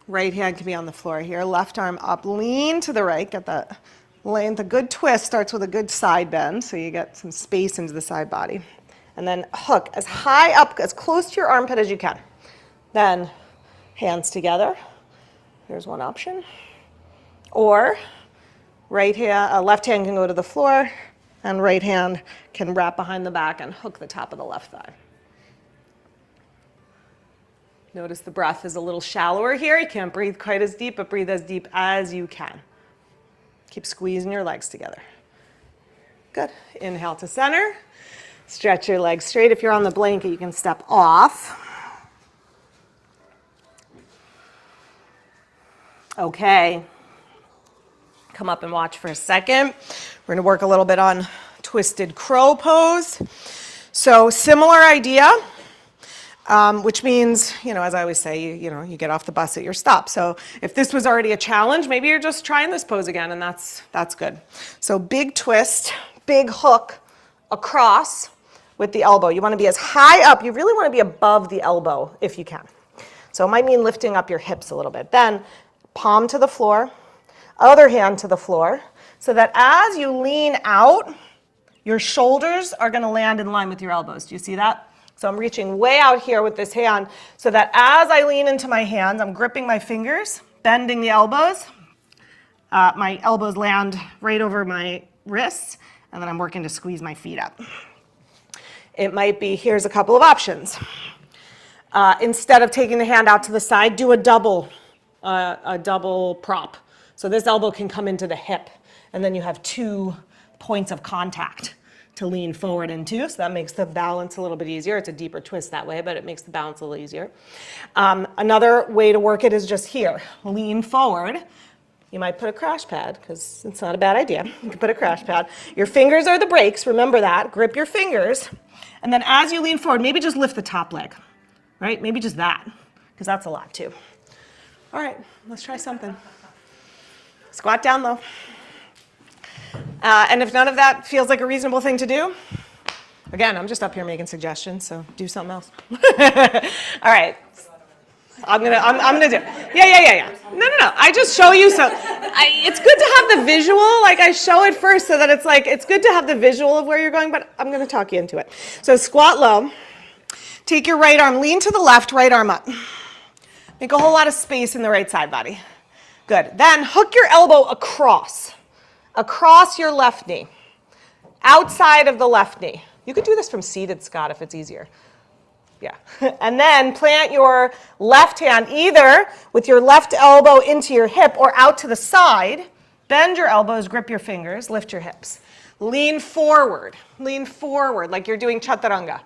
Right hand can be on the floor here. Left arm up. Lean to the right. Get that length. A good twist starts with a good side bend, so you get some space into the side body. And then hook as high up, as close to your armpit as you can. Then hands together. Here's one option. Or right hand, left hand can go to the floor, and right hand can wrap behind the back and hook the top of the left thigh. Notice the breath is a little shallower here. You can't breathe quite as deep, but breathe as deep as you can. Keep squeezing your legs together. Good. Inhale to center. Stretch your legs straight. If you're on the blanket, you can step off. Okay. Come up and watch for a second. We're going to work a little bit on twisted crow pose. So similar idea, which means, as I always say, you get off the bus at your stop. So if this was already a challenge, maybe you're just trying this pose again, and that's good. So big twist, big hook across with the elbow. You want to be as high up. You really want to be above the elbow if you can. So it might mean lifting up your hips a little bit. Then palm to the floor, other hand to the floor, so that as you lean out, your shoulders are going to land in line with your elbows. Do you see that? So I'm reaching way out here with this hand so that as I lean into my hands, I'm gripping my fingers, bending the elbows. My elbows land right over my wrists, and then I'm working to squeeze my feet up. It might be, here's a couple of options. Instead of taking the hand out to the side, do a double prop. So this elbow can come into the hip, and then you have 2 points of contact to lean forward into, so that makes the balance a little bit easier. It's a deeper twist that way, but it makes the balance a little easier. Another way to work it is just here. Lean forward. You might put a crash pad, because it's not a bad idea. You can put a crash pad. Your fingers are the brakes, remember that. Grip your fingers, and then as you lean forward, maybe just lift the top leg, right? Maybe just that, because that's a lot too. All right, let's try something. Squat down low. And if none of that feels like a reasonable thing to do, again, I'm just up here making suggestions, so do something else. All right. I'm gonna do it. Yeah. No. I just show you so. It's good to have the visual. Like I show it first so that it's good to have the visual of where you're going, but I'm gonna talk you into it. So squat low. Take your right arm, lean to the left, right arm up. Make a whole lot of space in the right side body. Good. Then hook your elbow across your left knee, outside of the left knee. You could do this from seated, Scott, if it's easier. Yeah. And then plant your left hand either with your left elbow into your hip or out to the side. Bend your elbows, grip your fingers, lift your hips. Lean forward like you're doing chaturanga.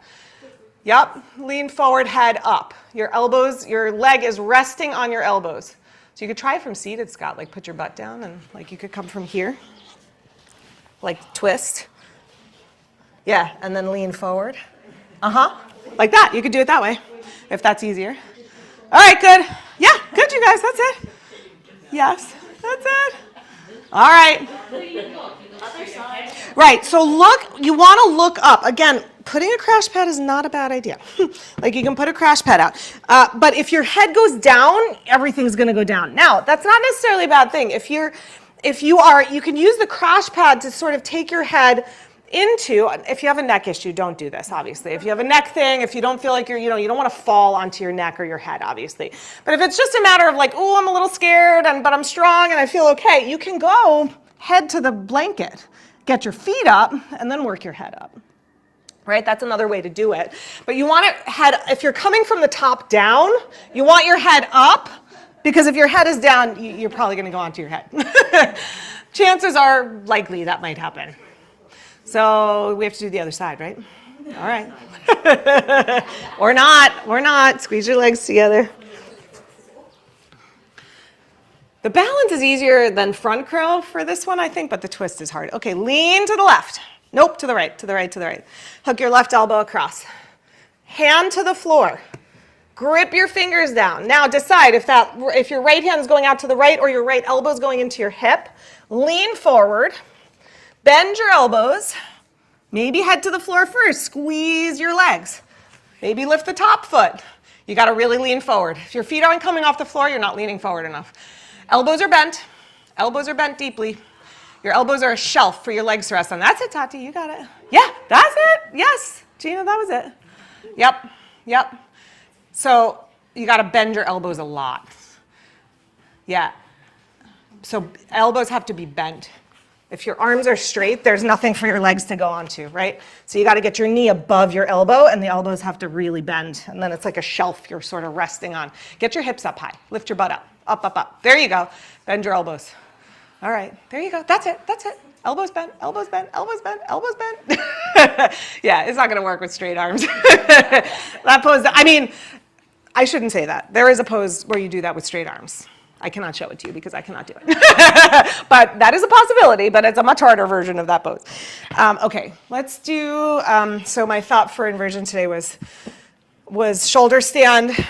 Yep. Lean forward, head up. Your leg is resting on your elbows. So you could try it from seated, Scott, like put your butt down and like you could come from here, like twist. Yeah, and then lean forward. Like that. You could do it that way if that's easier. All right, good. Yeah, good, you guys. That's it. Yes, that's it. All right. Right, so you want to look up. Again, putting a crash pad is not a bad idea. Like you can put a crash pad out. But if your head goes down, everything's going to go down. Now, that's not necessarily a bad thing. If you can use the crash pad to sort of take your head into, if you have a neck issue, don't do this, obviously. If you have a neck thing, if you don't feel like you don't want to fall onto your neck or your head, obviously. But if it's just a matter of like, oh, I'm a little scared, but I'm strong and I feel okay, you can go head to the blanket, get your feet up, and then work your head up. Right? That's another way to do it. But you want it if you're coming from the top down, you want your head up, because if your head is down, you're probably going to go onto your head. Chances are likely that might happen. So we have to do the other side, right? All right. Or not. Squeeze your legs together. The balance is easier than front crow for this one, I think, but the twist is hard. Okay, lean to the left. Nope, to the right, to the right, to the right. Hook your left elbow across. Hand to the floor. Grip your fingers down. Now decide if your right hand is going out to the right or your right elbow is going into your hip. Lean forward. Bend your elbows. Maybe head to the floor first. Squeeze your legs. Maybe lift the top foot. You got to really lean forward. If your feet aren't coming off the floor, you're not leaning forward enough. Elbows are bent. Elbows are bent deeply. Your elbows are a shelf for your legs to rest on. That's it, Tati. You got it. Yeah, that's it. Yes. Gina, that was it. Yep. So you got to bend your elbows a lot. Yeah. So elbows have to be bent. If your arms are straight, there's nothing for your legs to go onto, right? So you got to get your knee above your elbow, and the elbows have to really bend. And then it's like a shelf you're sort of resting on. Get your hips up high. Lift your butt up. Up. There you go. Bend your elbows. All right. There you go. That's it. elbows bent, elbows bent, elbows bent, elbows bent. Yeah, it's not going to work with straight arms. That pose, I mean, I shouldn't say that. There is a pose where you do that with straight arms. I cannot show it to you because I cannot do it. But that is a possibility, but it's a much harder version of that pose. Okay, let's do, so my thought for inversion today was shoulder stand.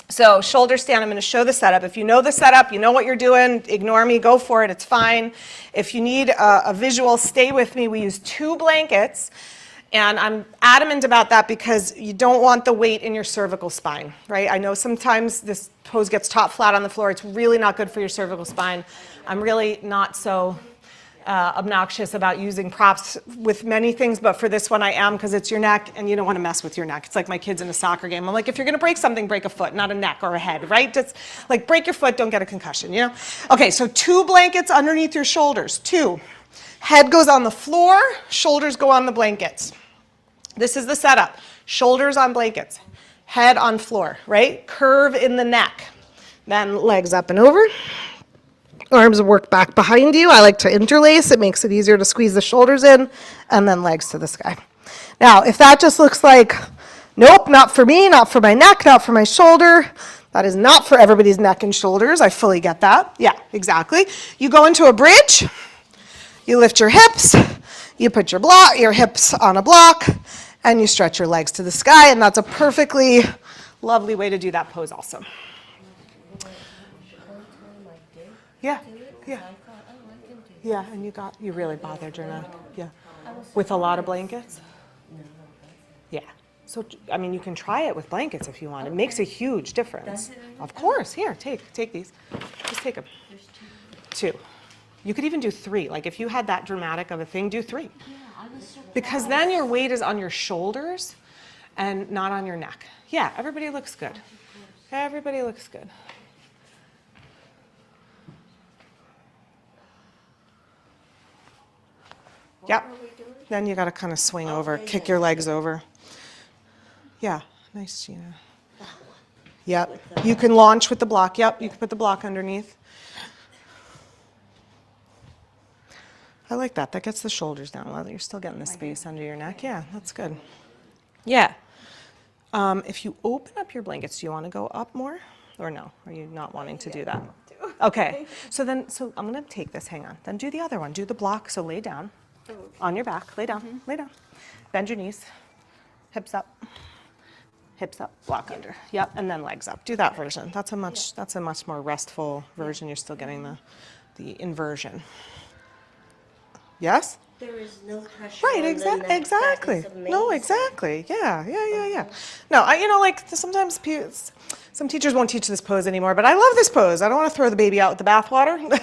So shoulder stand, I'm going to show the setup. If you know the setup, you know what you're doing, ignore me, go for it, it's fine. If you need a visual, stay with me. We use 2 blankets. And I'm adamant about that because you don't want the weight in your cervical spine, right? I know sometimes this pose gets taught flat on the floor. It's really not good for your cervical spine. I'm really not so obnoxious about using props with many things, but for this one I am because it's your neck and you don't want to mess with your neck. It's like my kids in a soccer game. I'm like, if you're going to break something, break a foot, not a neck or a head, right? Just like break your foot, don't get a concussion, you know? Okay, so 2 blankets underneath your shoulders, 2. Head goes on the floor, shoulders go on the blankets. This is the setup. Shoulders on blankets, head on floor, right? Curve in the neck. Then legs up and over. Arms work back behind you. I like to interlace. It makes it easier to squeeze the shoulders in, and then legs to the sky. Now, if that just looks like, nope, not for me, not for my neck, not for my shoulder, that is not for everybody's neck and shoulders. I fully get that. Yeah, exactly. You go into a bridge. You lift your hips, you put your hips on a block, and you stretch your legs to the sky, and that's a perfectly lovely way to do that pose also. Yeah, yeah. Yeah, and you really bothered your neck, yeah. With a lot of blankets? Yeah. So, I mean, you can try it with blankets if you want. It makes a huge difference. Of course, here, take these. Just take them. 2. You could even do 3. Like if you had that dramatic of a thing, do 3. Because then your weight is on your shoulders and not on your neck. Yeah, everybody looks good. Everybody looks good. Yep. Then you got to kind of swing over, kick your legs over. Yeah, nice, Gina. Yep. You can launch with the block. Yep, you can put the block underneath. I like that. That gets the shoulders down while you're still getting the space under your neck. Yeah, that's good. Yeah. If you open up your blankets, do you want to go up more or no? Are you not wanting to do that? Okay. So I'm going to take this. Hang on. Then do the other one. Do the block. So lay down on your back. Lay down. Lay down. Bend your knees. Hips up. Hips up. Block under. Yep. And then legs up. Do that version. That's a much more restful version. You're still getting the inversion. Yes? There is no pressure. Right, exactly. No, exactly. Yeah. No, like sometimes some teachers won't teach this pose anymore, but I love this pose. I don't want to throw the baby out with the bathwater.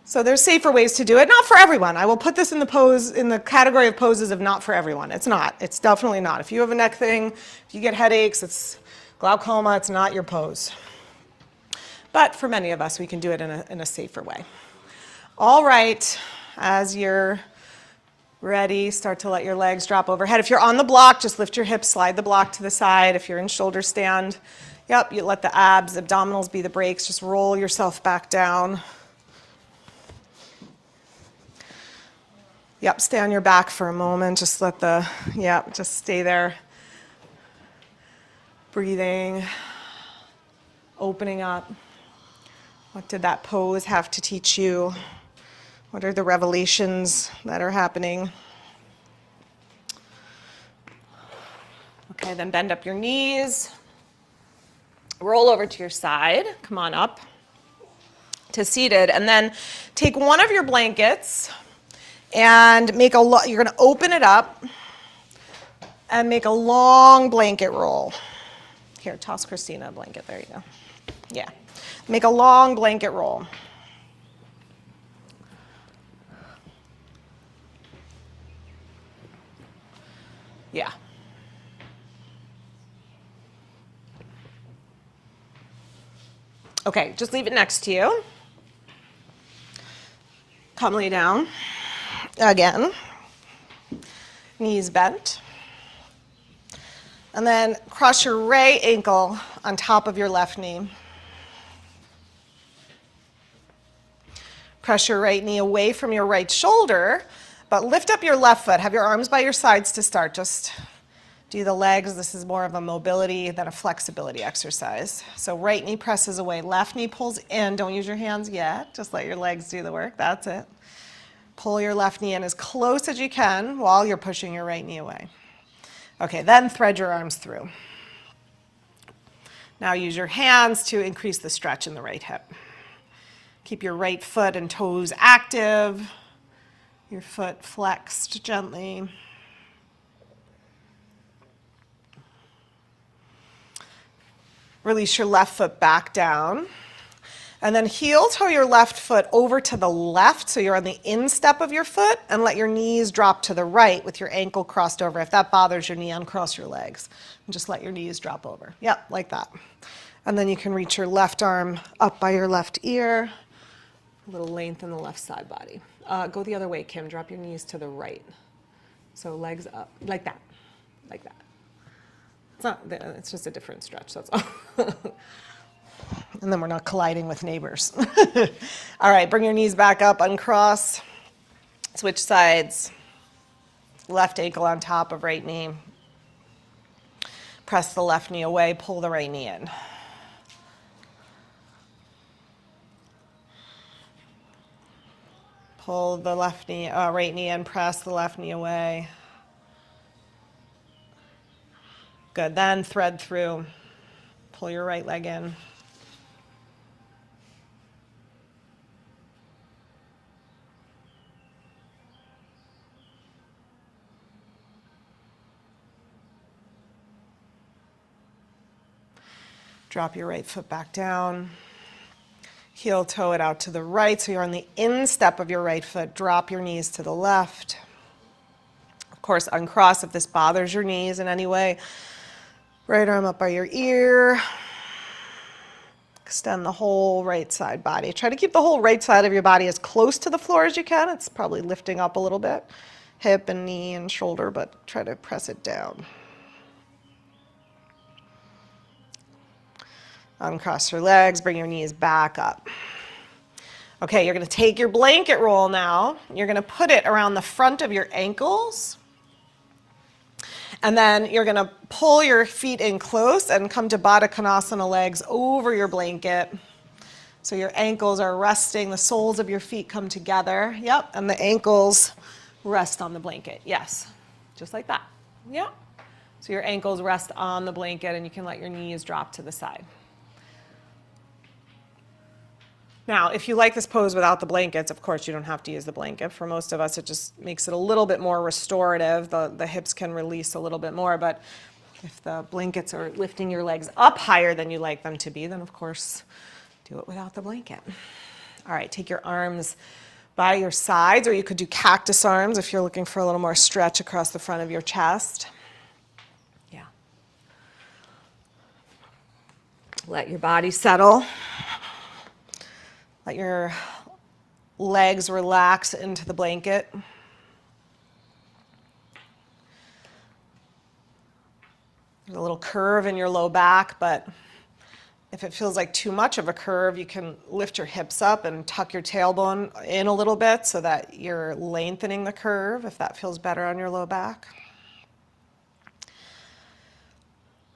So there's safer ways to do it. Not for everyone. I will put this in the category of poses of not for everyone. It's not. It's definitely not. If you have a neck thing, if you get headaches, it's glaucoma, it's not your pose. But for many of us, we can do it in a safer way. All right. As you're ready, start to let your legs drop overhead. If you're on the block, just lift your hips, slide the block to the side. If you're in shoulder stand, yep, you let the abdominals be the brakes. Just roll yourself back down. Yep, stay on your back for a moment. Just just stay there. Breathing, opening up. What did that pose have to teach you? What are the revelations that are happening? Okay, then bend up your knees. Roll over to your side. Come on up to seated. And then take one of your blankets and you're going to open it up and make a long blanket roll. Here, toss Christina a blanket. There you go. Yeah. Make a long blanket roll. Yeah. Okay, just leave it next to you. Come lay down. Again. Knees bent. And then cross your right ankle on top of your left knee. Press your right knee away from your right shoulder, but lift up your left foot. Have your arms by your sides to start. Just do the legs. This is more of a mobility than a flexibility exercise. So right knee presses away, left knee pulls in. Don't use your hands yet. Just let your legs do the work. That's it. Pull your left knee in as close as you can while you're pushing your right knee away. Okay, then thread your arms through. Now use your hands to increase the stretch in the right hip. Keep your right foot and toes active. Your foot flexed gently. Release your left foot back down. And then heel toe your left foot over to the left, so you're on the instep of your foot, and let your knees drop to the right with your ankle crossed over. If that bothers your knee, uncross your legs. And just let your knees drop over. Yep, like that. And then you can reach your left arm up by your left ear. A little length in the left side body. Go the other way, Kim. Drop your knees to the right. So legs up, like that, like that. It's just a different stretch, that's all. And then we're not colliding with neighbors. All right, bring your knees back up, uncross. Switch sides. Left ankle on top of right knee. Press the left knee away, pull the right knee in. Pull the left knee, right knee in, press the left knee away. Good, then thread through. Pull your right leg in. Drop your right foot back down. Heel toe it out to the right, so you're on the instep of your right foot. Drop your knees to the left. Of course, uncross if this bothers your knees in any way. Right arm up by your ear. Extend the whole right side body. Try to keep the whole right side of your body as close to the floor as you can. It's probably lifting up a little bit. Hip and knee and shoulder, but try to press it down. Uncross your legs, bring your knees back up. Okay, you're gonna take your blanket roll now. You're gonna put it around the front of your ankles. And then you're gonna pull your feet in close and come to Baddha Konasana, legs over your blanket. So your ankles are resting, the soles of your feet come together. Yep, and the ankles rest on the blanket. Yes, just like that. Yep. So your ankles rest on the blanket and you can let your knees drop to the side. Now, if you like this pose without the blankets, of course you don't have to use the blanket. For most of us, it just makes it a little bit more restorative. The hips can release a little bit more, but if the blankets are lifting your legs up higher than you like them to be, then of course, do it without the blanket. All right, take your arms by your sides, or you could do cactus arms if you're looking for a little more stretch across the front of your chest. Yeah. Let your body settle. Let your legs relax into the blanket. There's a little curve in your low back, but if it feels like too much of a curve, you can lift your hips up and tuck your tailbone in a little bit so that you're lengthening the curve, if that feels better on your low back.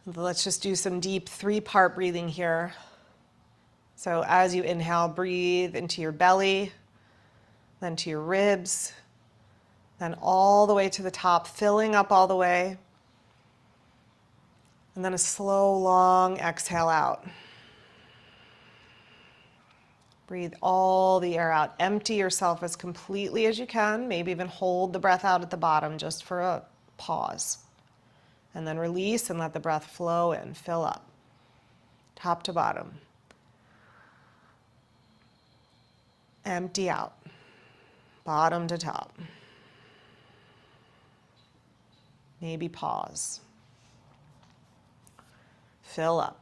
Let's just do some deep 3-part breathing here. So as you inhale, breathe into your belly, then to your ribs, then all the way to the top, filling up all the way. And then a slow, long exhale out. Breathe all the air out. Empty yourself as completely as you can. Maybe even hold the breath out at the bottom just for a pause. And then release and let the breath flow in, fill up, top to bottom. Empty out, bottom to top. Maybe pause. Fill up.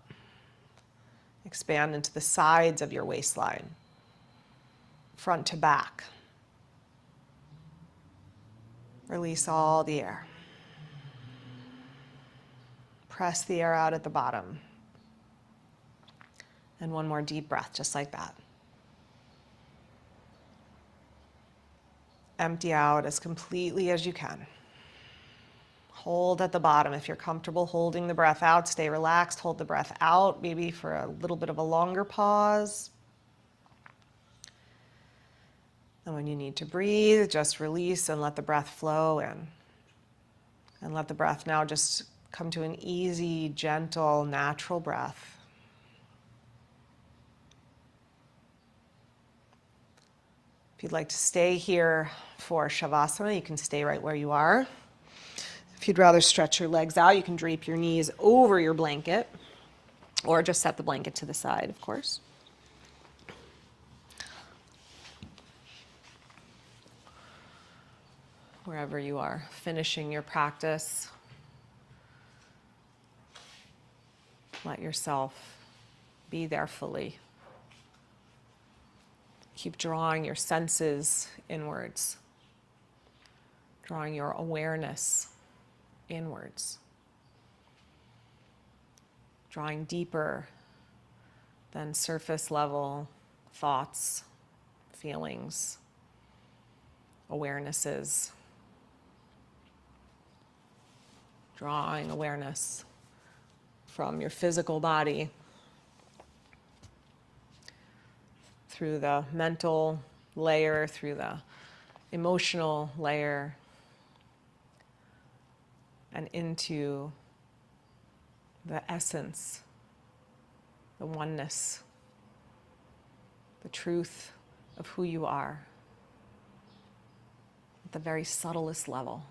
Expand into the sides of your waistline, front to back. Release all the air. Press the air out at the bottom. And one more deep breath, just like that. empty out as completely as you can. Hold at the bottom. If you're comfortable holding the breath out, stay relaxed. Hold the breath out, maybe for a little bit of a longer pause. And when you need to breathe, just release and let the breath flow in. And let the breath now just come to an easy, gentle, natural breath. If you'd like to stay here for Shavasana, you can stay right where you are. If you'd rather stretch your legs out, you can drape your knees over your blanket, or just set the blanket to the side, of course. Wherever you are finishing your practice, let yourself be there fully. Keep drawing your senses inwards, drawing your awareness inwards, drawing deeper than surface level thoughts, feelings, awarenesses. Drawing awareness from your physical body through the mental layer, through the emotional layer, and into the essence, the oneness, the truth of who you are at the very subtlest level.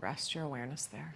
Rest your awareness there.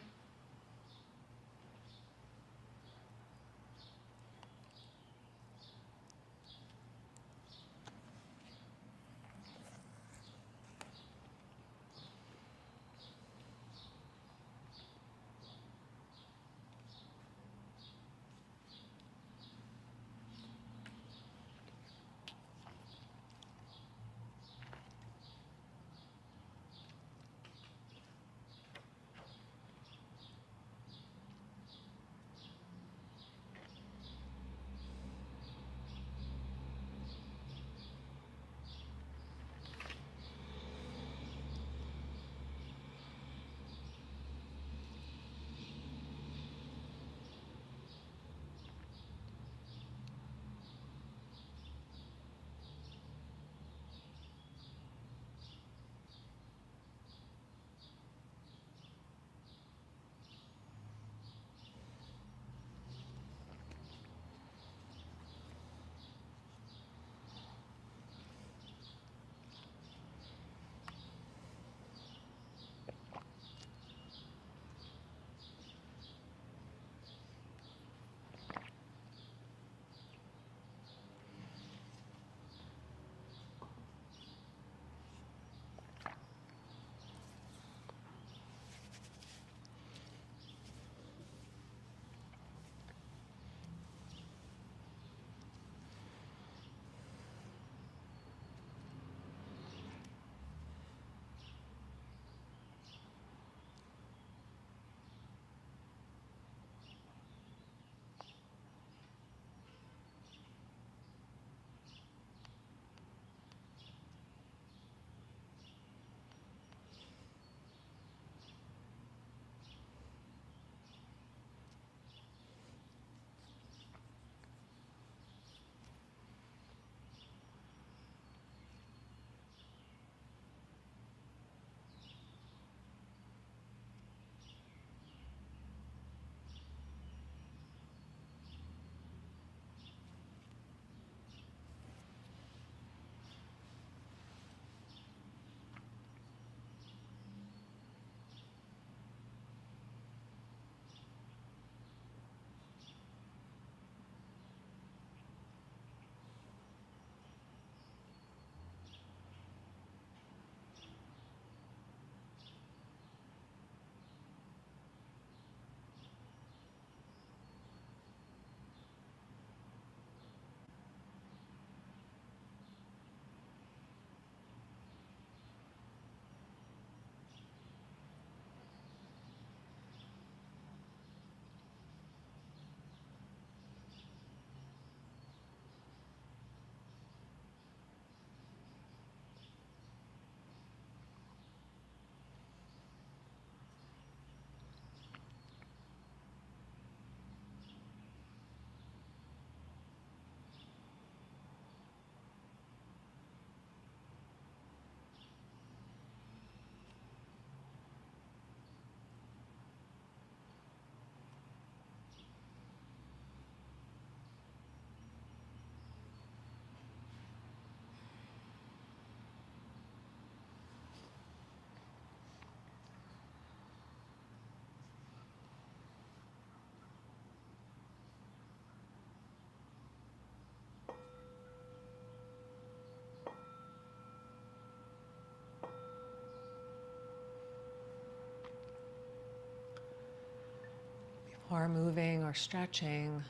or moving or stretching,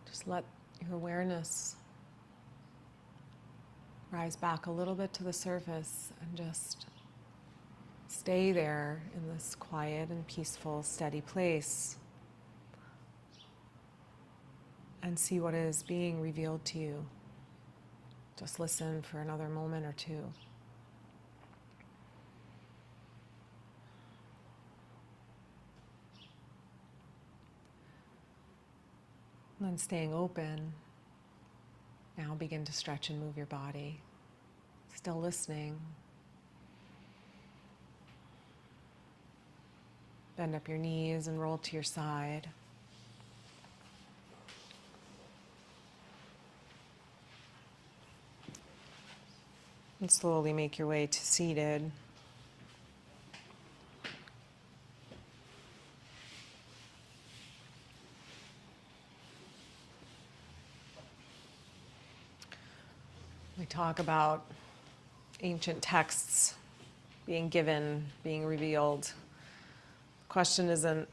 just let your awareness rise back a little bit to the surface and just stay there in this quiet and peaceful, steady place and see what is being revealed to you. Just listen for another moment or two. And then staying open, now begin to stretch and move your body. Still listening. Bend up your knees and roll to your side. And slowly make your way to seated. We talk about ancient texts being given, being revealed. The question isn't,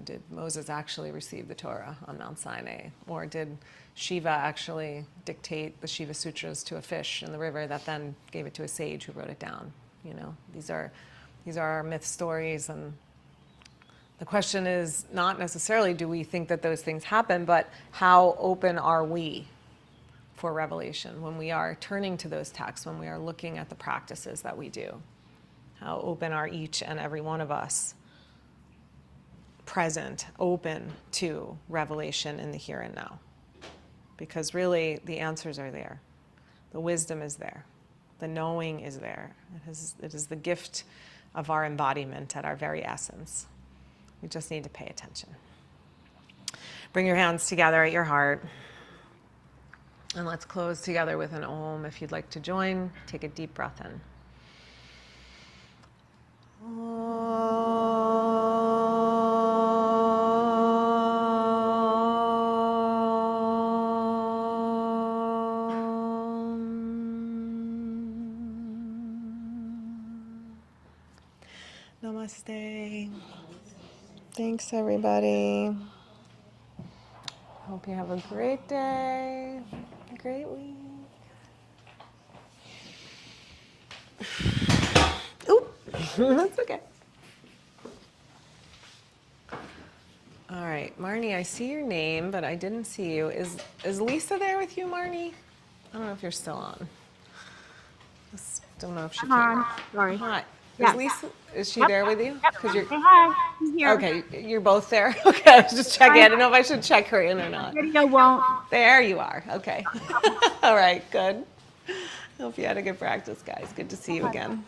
did Moses actually receive the Torah on Mount Sinai? Or did Shiva actually dictate the Shiva Sutras to a fish in the river that then gave it to a sage who wrote it down? These are our myth stories, and the question is not necessarily do we think that those things happen, but how open are we for revelation when we are turning to those texts, when we are looking at the practices that we do? How open are each and every one of us present, open to revelation in the here and now? Because really the answers are there. The wisdom is there. The knowing is there. It is the gift of our embodiment at our very essence. We just need to pay attention. Bring your hands together at your heart. And let's close together with an Om. If you'd like to join, take a deep breath in. Namaste. Thanks, everybody. Hope you have a great day, a great week. Oop, that's okay. All right, Marnie, I see your name, but I didn't see you. Is Lisa there with you, Marnie? I don't know if you're still on. Just don't know if she came. Hi. Sorry. Hi. Yeah. Is Lisa, is she Yep. there with you? Yep. You're, Say hi. I'm here. okay, you're both there? Okay, I was just checking. I didn't know if I should check her in or not. Video won't. There you are. Okay. All right, good. Hope you had a good practice, guys. Good to see you again.